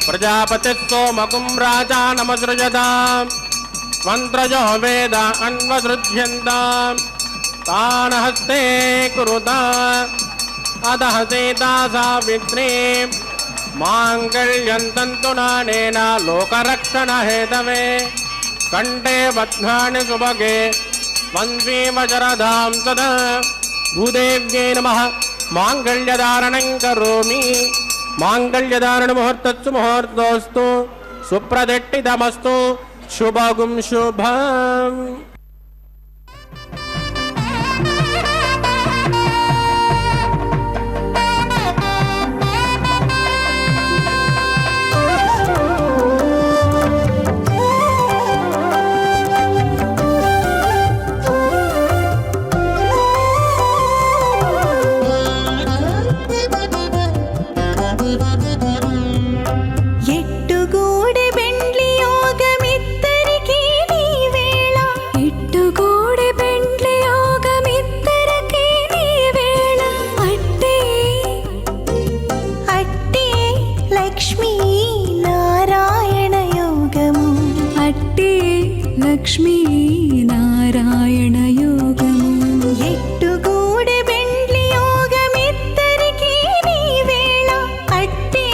Speaker 1: ప్రజాపతిः సోమకుం రాజా నమసృజతాం మంత్రజో వేద అన్వసృజ్యంతాం తాన హస్తే కురుతాం అదః సీతా సావిత్రీ మాంగళ్యం తంతునానేన లోకరక్షణ హేతవే కంఠే బధ్నాని సుభగే వంశీమచరధాం సదా. భూదేవ్యై నమః మాంగళ్యధారణం కరోమి. మాంగళ్యధారణ ముహూర్తస్సు ముహూర్తోస్తు సుప్రదిష్టితమస్తు శుభగుం శుభం.
Speaker 4: ఎట్టుగూడె బెండ్లి యోగమిద్దరికీ నీ వేళ. ఎట్టుగూడె బెండ్లి యోగమిద్దరికీ నీ వేళ. అట్టే అట్టే లక్ష్మీ నారాయణ యోగము. అట్టే లక్ష్మీ నారాయణ యోగము. ఎట్టుగూడె బెండ్లి యోగమిద్దరికీ నీ వేళ. అట్టే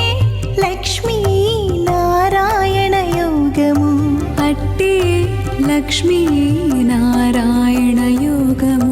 Speaker 4: లక్ష్మీ నారాయణ యోగము. అట్టే లక్ష్మీ నారాయణ యోగము.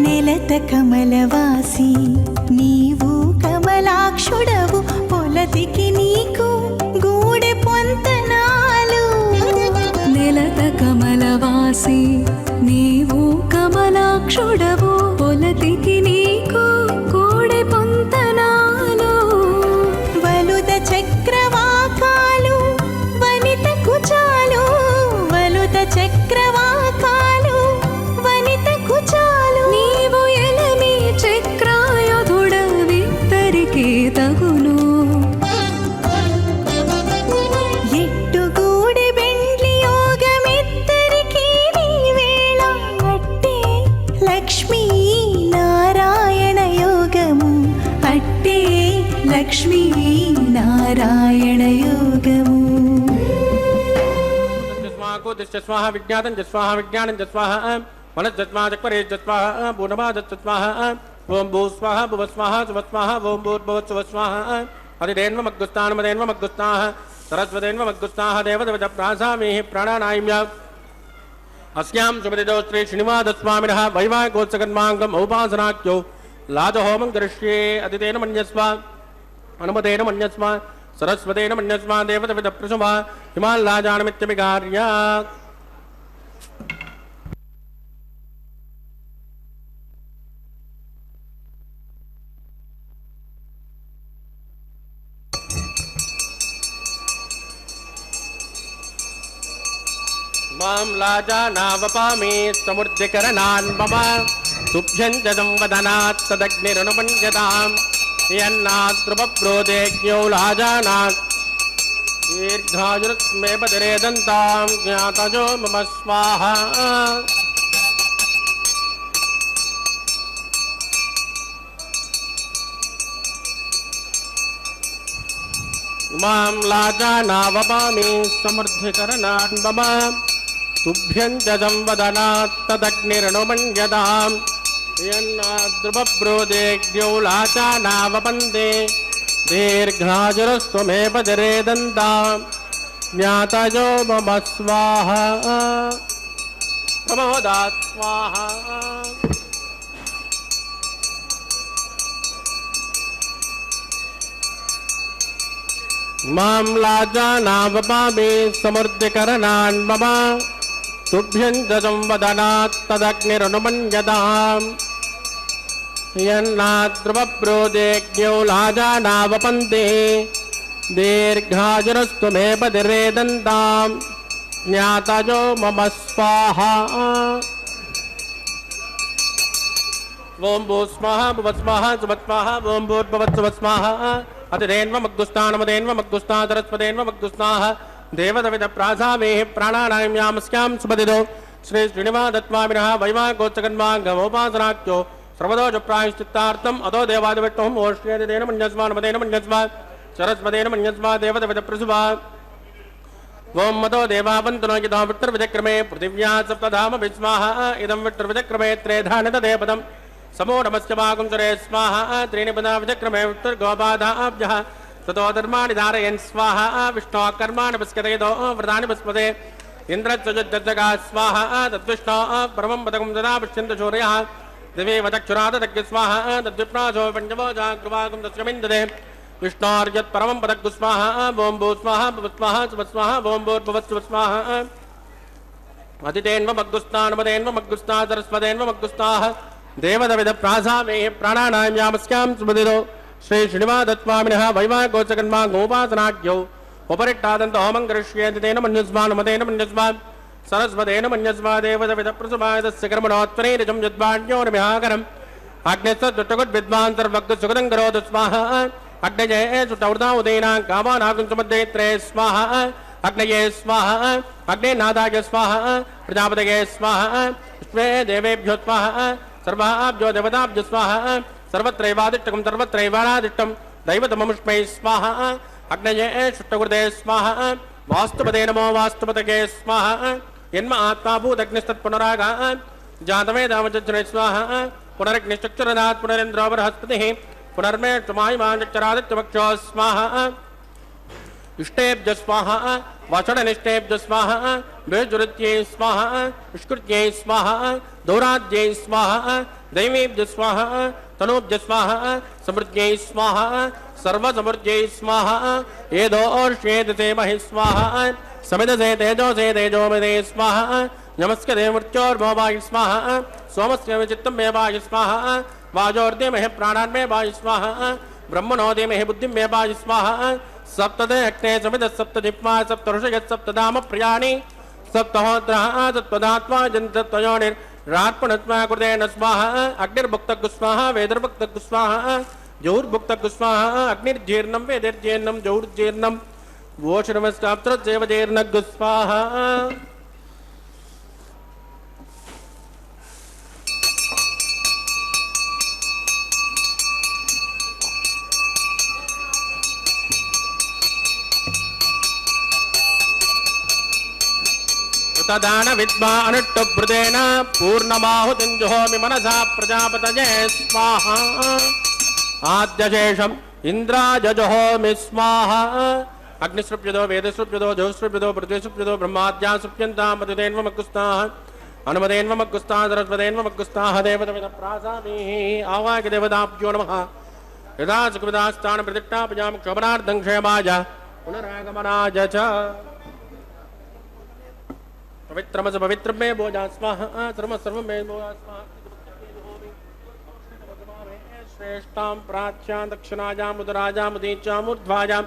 Speaker 4: నెలత కమలవాసి నీవు కమలాక్షుడవు. పొలతికి నీకు గూడె పొంతనాలు. నెలత కమలవాసి నీవు కమలాక్షుడవు. పొలతికి నీకు గూడె పొంతనాలు. వలుద చక్రవాకాలు వనిత కుచాలు. వలుద చక్రవాకాలు వనిత కుచాలు. నీవు ఎలమి చక్రాయుధుడవిద్దరికీ తగును. ఎట్టుగూడె బెండ్లి యోగమిద్దరికీ నీ వేళ. అట్టే లక్ష్మీ నారాయణ యోగము. అట్టే లక్ష్మీ నారాయణ యోగము.
Speaker 1: స్వాహ విజ్ఞాతం స్వాహ విజ్ఞానం స్వాహ మనస్వాహ చక్వరే స్వాహ పూర్ణమాదస్వాహ ఓం భూ స్వాహ భువ స్వాహ శుభ స్వాహ ఓం భూర్భువ శుభ స్వాహ హరిదేన్వ మగ్గుస్థానమదేన్వ మగ్గుస్థాహ సరస్వదేన్వ మగ్గుస్థాహ దేవదేవత ప్రాసామి ప్రాణానాయిమ్య అస్యాం శుభదిదో శ్రీ శ్రీనివాసస్వామినః వైవాహికోత్సకర్మాంగం ఔపాసనాఖ్యో లాజహోమం కరిష్యే అదితేన మన్యస్వ అనుమతేన మన్యస్వ సరస్వతేన మన్యస్వ దేవదేవత ప్రసుభ హిమాల్లాజానమిత్యభికార్య. మాం లాజానావపామి సముద్రికరణాన్ మమ తుభ్యం చ సంవదనాత్ తదగ్నిరనుపన్యతాం యన్నాద్రుపప్రోదేజ్ఞో లాజానాత్ దీర్ఘాయుర్మే పతిరేదంతాం జ్ఞాతజో మమ స్వాహ. మాం లాజానావపామి సమృద్ధికరణాన్ మమ తుభ్యం చ సంవదనాత్ తదగ్నిరనుమన్యతాం యన్నాద్రుపప్రోదేజ్ఞో లాజానావపంతే दीर्घाजुरस्त्वमेव जरेदन्तां ज्ञातयो मम स्वाहा प्रमोदात् स्वाहा मां लाजानावपामि समृद्धिकरणान् मम तुभ्यं च संवदनात् तदग्निरनुमन्यताम् यन्नाद्रुवप्रोदेज्ञो लाजानावपन्ते दीर्घाजुरस्त्वमेव दिरेदन्तां ज्ञातयो मम स्वाहा ओं भू स्वाहा भुवस्वाहा सुवत्स्वाहा ओं भूर्भुवत्सुवस्वाहा अतिरेन्वमग्गुस्तानमदेन्वमग्गुस्ता सरस्वतेन्वमग्गुस्ताः देवदविदप्रासामेः प्राणानां यामस्यां सुपदिदो श्री श्रीनिवासत्वामिनः वैवागोचकन्माङ्गमोपासनाख्यो सर्वदोष प्रायश्चित्तार्थम् अतो देवादिविष्णुम् ओष्ठ्येतेन मन्यस्मानमदेन मन्यस्मा सरस्वतेन मन्यस्मा देवदविदप्रसुवा ओं मतो देवावन्तनो यतो विष्णुर्विचक्रमे पृथिव्या सप्तधाम विस्माः इदं विष्णुर्विचक्रमे त्रेधानितदेपदम् समो नमस्य वाकुंसरे स्वाहा त्रीणि पदा विचक्रमे विष्णुर्गोपादाभ्यः ततो धर्माणि धारयन् स्वाहा विष्णोः कर्माणि पश्यतेतो व्रतानि पस्पते इन्द्रच्युजगा स्वाहा तद्विष्णो परमं पदकं ददा पश्यन्तु शौर्यः दिवेव चक्षुरादज्ञ स्वाहा तद्विप्रासो पञ्चमो जाग्रवागं तस्यमिन्दते विष्णोर्यत्परमं पदग्गु स्वाहा ओं भू स्वाहा भुवस्वाहा सुवस्वाहा ओं भूर्भुवस्सुवस्वाहा अतिथेन्वमग्गुस्तानमदेन्वमग्गुस्ता सरस्वतेन्वमग्गुस्ताः देवदविदप्रासामेः प्राणानां यामस्यां सुमदिरो श्री श्रीनिवासत्वामिनः वैवागोचकन्माङ्गोपासनाख्यौ उपरिट्टादन्त होमं करिष्येति तेन मन्यस्मानमतेन मन्यस्मा सरस्वतेन मन्यस्मा देवदविदप्रसुमाय तस्य कर्मणोत्तरैरिजं यद्वाण्योर्मिहाकरम् अग्निस्तद्विट्टुगुड्विद्वान् सर्वग्गुसुगतं करोतु स्वाहा अग्नये सुटौर्धा उदयनां कामानाकुंसमध्ये स्वाहा अग्नये स्वाहा अग्नेनादाय स्वाहा प्रजापतये स्वाहा विश्वे देवेभ्यो स्वाहा सर्वाभ्यो देवताभ्यो स्वाहा सर्वत्रैवादिष्टकं सर्वत्रैवाणादिष्टं दैवतममुष्मै स्वाहा अग्नये शुष्टकृते स्वाहा वास्तुपदे नमो वास्तुपतये स्वाहा यन्म आत्मा भूतग्निस्तत्पुनरागा जातवेदावचरे स्वाहा पुनरग्निश्चक्षुरनात् पुनरेन्द्रो बृहस्पतिः पुनर्मे चक्षरादित्यवक्षो स्वाहा इष्टेभ्य स्वाहा वचननिष्ठेभ्य स्वाहा वेजुरुत्यै स्वाहा विष्कृत्यै स्वाहा दौराद्यै स्वाहा दैवेभ्य स्वाहा तनूभ्य स्वाहा समृद्ध्यै स्वाहा सर्वसमृद्ध्यै स्वाहा एदोर्ष्येदसे महि स्वाहा समिदसे तेजोसे तेजोमिदे स्वाहा नमस्कते मृत्योर्भवाय स्वाहा सोमस्य चित्तं मे वाय स्वाहा वाजोर्दे महे प्राणान् मे वाय स्वाहा ब्रह्मणो दे महे बुद्धिं मे वाय स्वाहा सप्तदे अग्ने समिद सप्तदिप्मा सप्तऋषय सप्तधाम प्रियाणि सप्तहोत्रः सप्तदात्मा जन्तत्वयोनिर्रात्मनत्वा कृतेन स्वाहा अग्निर्भुक्तः स्वाहा वेदर्भुक्तः स्वाहा जौर्भुक्तः स्वाहा अग्निर्जीर्णं वेदिर्जीर्णं जौर्जीर्णं वोषणमस्ताप्तृजेवजीर्णः स्वाहा तदान विद्मा अनुष्टुभृतेन पूर्णमाहुतिं जुहोमि मनसा प्रजापतये स्वाहा आद्यशेषम् इन्द्राय जुहोमि स्वाहा अग्निसृप्यतो वेदसृप्यतो जोसृप्यतो पृथ्वीसृप्यतो ब्रह्माद्या सृप्यन्तां मधुतेन्वमग्गुस्ताः अनुमतेन्वमग्गुस्ताः सरस्वतेन्वमग्गुस्ताः देवदविदप्रासामीः आवाह्य देवताभ्यो नमः यदा सुकृतास्तान् प्रतिष्ठापयामि क्षोभनार्थं क्षेमाय पुनरागमनाय च पवित्रमस पवित्रं मे भोजा स्वाहा सर्वं मे भोजा स्वाहा श्रेष्ठां प्राच्यां दक्षिणायां उदराजां उदीचां ऊर्ध्वाजां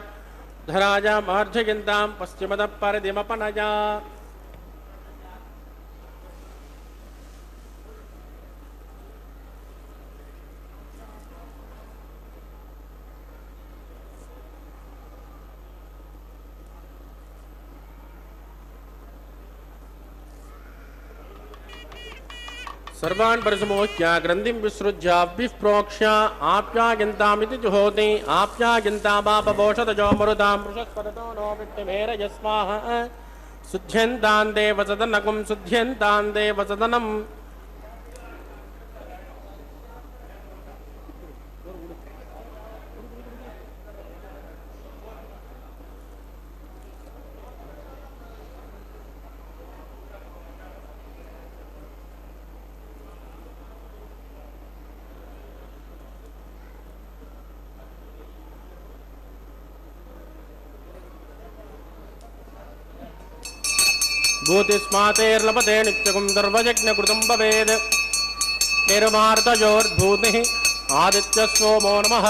Speaker 1: धराजां अर्धयन्तां पश्चिमतः परदिमपनजा सर्वान् परसमोच्य ग्रन्थिं विसृज्य विप्रोक्ष्य आप्यायन्तामिति जुहोति आप्यायन्तामापवोषधजो मरुतां वृषस्पदतो नो विट्टिमेरय स्वाहा शुद्ध्यन्तां देवसदनकं शुद्ध्यन्तां देवसदनम् भूतिस्मातेर्लभते नित्यगुं सर्वयज्ञकृतं भवेत् निर्मार्तयोर्भूतिः आदित्यस्सोमो नमः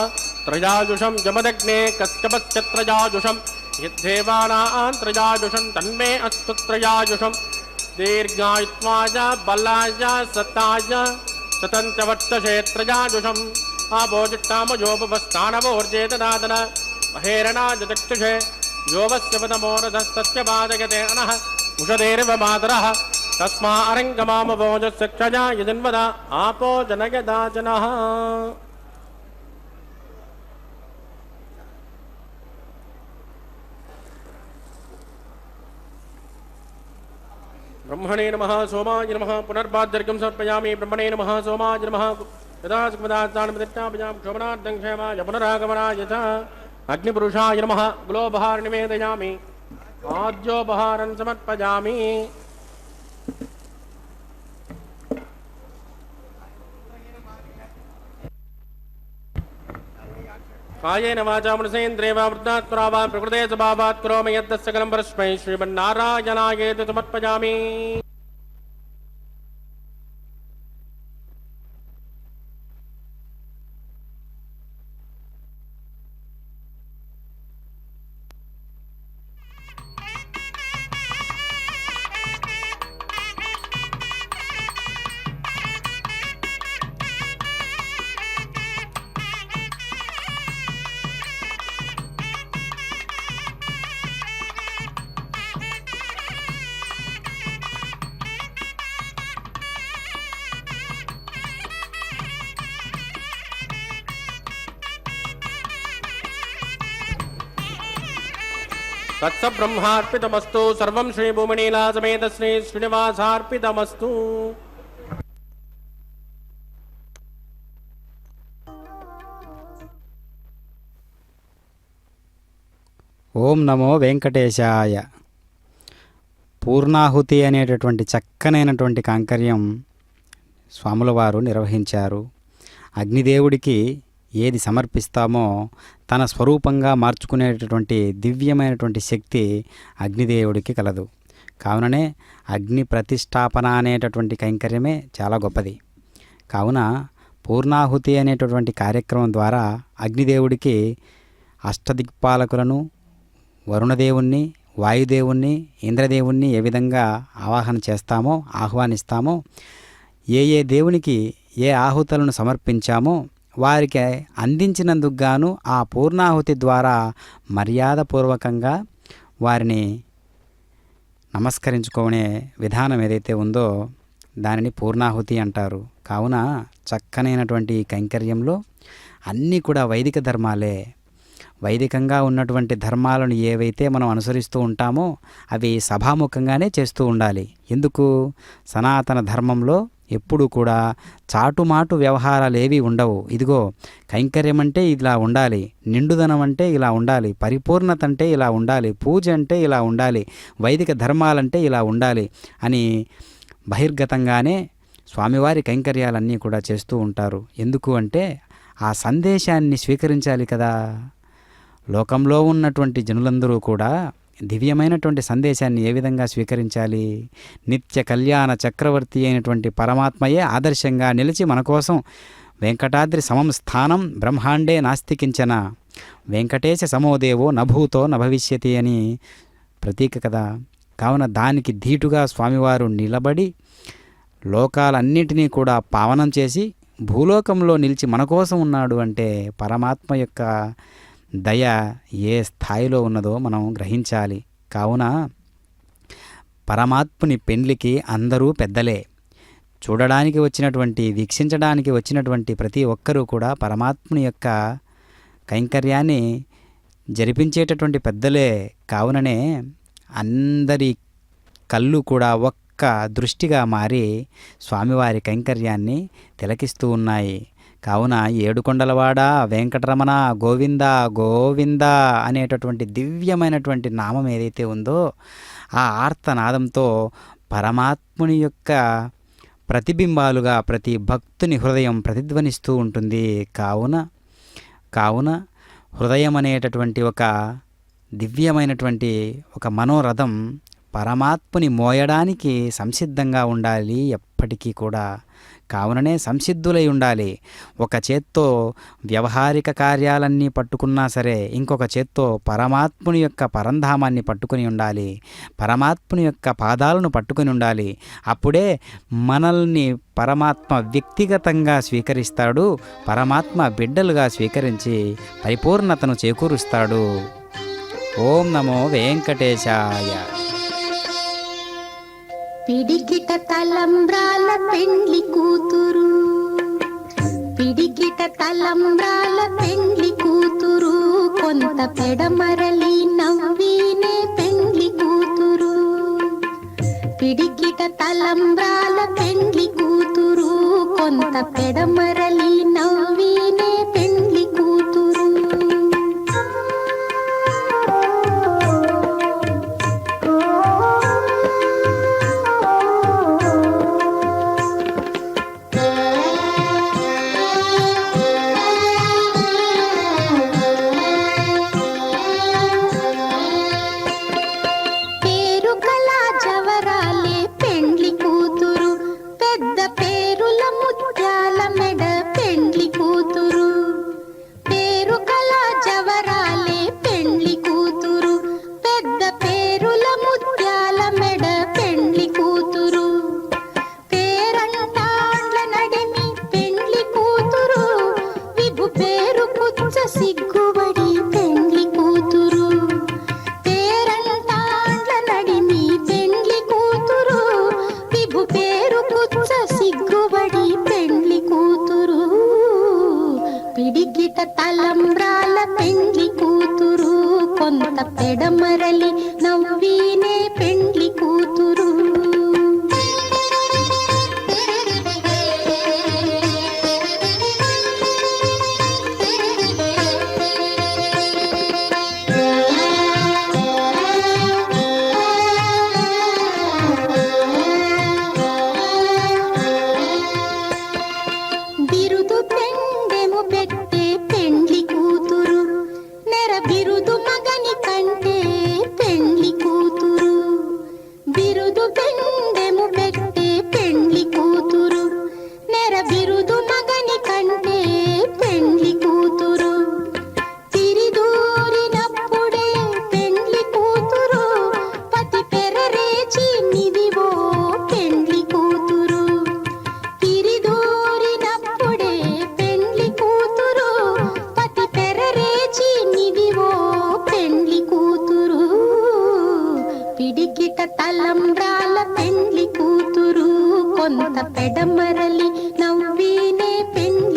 Speaker 1: त्रयाजुषं जमदग्ने कश्यपश्चत्रयाजुषं यद्धेवानां त्रयाजुषं तन्मे अस्तु त्रयाजुषं दीर्घायुत्वाय बलाय सताय सतन्त्यवर्तसे त्रयाजुषम् आभोजिट्टामयोपस्थानवोर्जेतनादन महेरणाय चक्षुषे योगस्य पदमोरधस्तस्य बाधयते अनः उषधेर्व मातरः तस्मा अरङ्गमामभोजस्य क्षया यजन्वदा आपो जनयदाचनः ब्रह्मणे नमः सोमाय नमः पुनर्बाध्यर्घ्यं समर्पयामि ब्रह्मणे नमः सोमाय नमः यदा सुखदास्तानप्रतिष्ठापयां क्षोभनार्थं क्षेमाय पुनरागमनाय च अग्निपुरुषाय नमः गुलोपहार निवेदयामि आद्योपहारं समर्पयामि कायेन वाचा मनसेन्द्रियेण वा वृद्धात्मना वा प्रकृते स्वभावात् करोमि यद् सकलं परस्मै श्रीमन्नारायणायेति समर्पयामि तत्सब्रह्मार्पितमस्तु सर्वं श्रीभूमनीला समेत श्री श्रीनिवासार्पितमस्तु
Speaker 2: ఓం నమో వెంకటేశాయ. పూర్ణాహుతి అనేటటువంటి చక్కనైనటువంటి కాంకర్యం స్వాముల వారు నిర్వహించారు. అగ్నిదేవుడికి ఏది సమర్పిస్తామో తన స్వరూపంగా మార్చుకునేటటువంటి దివ్యమైనటువంటి శక్తి అగ్నిదేవుడికి కలదు. కావుననే అగ్ని ప్రతిష్టాపన అనేటటువంటి కైంకర్యమే చాలా గొప్పది. కావున పూర్ణాహుతి అనేటటువంటి కార్యక్రమం ద్వారా అగ్నిదేవుడికి అష్టదిక్పాలకులను, వరుణదేవుణ్ణి, వాయుదేవుణ్ణి, ఇంద్రదేవుణ్ణి ఏ విధంగా ఆహ్వానిస్తామో ఏ దేవునికి ఏ ఆహుతులను సమర్పించామో వారికి అందించినందుకు గాను ఆ పూర్ణాహుతి ద్వారా మర్యాదపూర్వకంగా వారిని నమస్కరించుకునే విధానం ఏదైతే ఉందో దానిని పూర్ణాహుతి అంటారు. కావున చక్కనైనటువంటి కైంకర్యంలో అన్నీ కూడా వైదిక ధర్మాలే. వైదికంగా ఉన్నటువంటి ధర్మాలను ఏవైతే మనం అనుసరిస్తూ ఉంటామో అవి సభాముఖంగానే చేస్తూ ఉండాలి. ఎందుకు? సనాతన ధర్మంలో ఎప్పుడు కూడా చాటుమాటు వ్యవహారాలు ఏవి ఉండవు. ఇదిగో కైంకర్యం అంటే ఇలా ఉండాలి, నిండుదనం అంటే ఇలా ఉండాలి, పరిపూర్ణత అంటే ఇలా ఉండాలి, పూజ అంటే ఇలా ఉండాలి, వైదిక ధర్మాలంటే ఇలా ఉండాలి అని బహిర్గతంగానే స్వామివారి కైంకర్యాలన్నీ కూడా చేస్తూ ఉంటారు. ఎందుకు అంటే ఆ సందేశాన్ని స్వీకరించాలి కదా. లోకంలో ఉన్నటువంటి జనులందరూ కూడా దివ్యమైనటువంటి సందేశాన్ని ఏ విధంగా స్వీకరించాలి? నిత్య కళ్యాణ చక్రవర్తి అయినటువంటి పరమాత్మయే ఆదర్శంగా నిలిచి మన కోసం వెంకటాద్రి సమం స్థానం బ్రహ్మాండే నాస్తికించన వెంకటేశ సమోదేవో నభూతో నభవిష్యతి అని ప్రతీక కదా. కావున దానికి ధీటుగా స్వామివారు నిలబడి లోకాలన్నింటినీ కూడా పావనం చేసి భూలోకంలో నిలిచి మన కోసం ఉన్నాడు అంటే పరమాత్మ యొక్క దయ ఏ స్థాయిలో ఉన్నదో మనం గ్రహించాలి. కావున పరమాత్ముని పెండ్లికి అందరూ పెద్దలే. చూడడానికి వచ్చినటువంటి, వీక్షించడానికి వచ్చినటువంటి ప్రతి ఒక్కరూ కూడా పరమాత్ముని యొక్క కైంకర్యాన్ని జరిపించేటటువంటి పెద్దలే. కావుననే అందరి కళ్ళు కూడా ఒక్క దృష్టిగా మారి స్వామివారి కైంకర్యాన్ని తిలకిస్తూ ఉన్నాయి. కావున ఏడుకొండలవాడ వెంకటరమణ గోవింద గోవింద అనేటటువంటి దివ్యమైనటువంటి నామం ఏదైతే ఉందో ఆ ఆర్తనాదంతో పరమాత్ముని యొక్క ప్రతిబింబాలుగా ప్రతి భక్తుని హృదయం ప్రతిధ్వనిస్తూ ఉంటుంది. కావున హృదయం అనేటటువంటి ఒక దివ్యమైనటువంటి ఒక మనోరథం పరమాత్ముని మోయడానికి సంసిద్ధంగా ఉండాలి ఎప్పటికీ కూడా. కావుననే సంసిద్ధులై ఉండాలి. ఒక చేత్తో వ్యవహారిక కార్యాలన్నీ పట్టుకున్నా సరే ఇంకొక చేత్తో పరమాత్ముని యొక్క పరంధామాన్ని పట్టుకుని ఉండాలి, పరమాత్ముని యొక్క పాదాలను పట్టుకుని ఉండాలి. అప్పుడే మనల్ని పరమాత్మ వ్యక్తిగతంగా స్వీకరిస్తాడు, పరమాత్మ బిడ్డలుగా స్వీకరించి పరిపూర్ణతను చేకూరుస్తాడు. ఓం నమో వెంకటేశాయ.
Speaker 4: పిడికిట తలంబ్రాల పెండ్లి కూతురు, పిడికిట తలంబ్రాల పెండ్లి కూతురు, కొంత పెడమరలి నవ్వినే పెండ్లి కూతురు. పిడికిట తలంబ్రాల పెండ్లి కూతురు, కొంత పెడమరలి నవ్వినే పెండ్లి కూతురు. సిగ్గుబడి పెండ్లి కూతురు, పేరంటాండ్ల నడిమి పెండ్లి కూతురు, విభు పేరు పుచ్చ సిగ్గుబడి పెండ్లి కూతురు. పిడికిట తలంబ్రాల పెండ్లి కూతురు, కొంత పెడమరలి నవ్వినే పెండ్లి కూతురు. బిరుదు పెండెము పెట్టే పెండ్లి కూతురు, నెర బిరుదు మగని కంటే పెండ్లి కూతురు. బిరుదు పెండెము పెట్టే పెండ్లి కూతురు, నెర బిరుదు మగని కంటే పెండ్లి కూతురు. తిరిదూరినప్పుడే పెండ్లి కూతురు, పతి పెరరేచి నిదివో పెండ్లి కూతురు. తిరిదూరినప్పుడే పెండ్లి కూతురు, పతి పెరరేచి నిదివో పెండ్లి కూతురు. పిడికిట తలంబ్రాల పెండ్లి కూతురు, కొంత పెడమరలి నవ్వినే పెండ్లి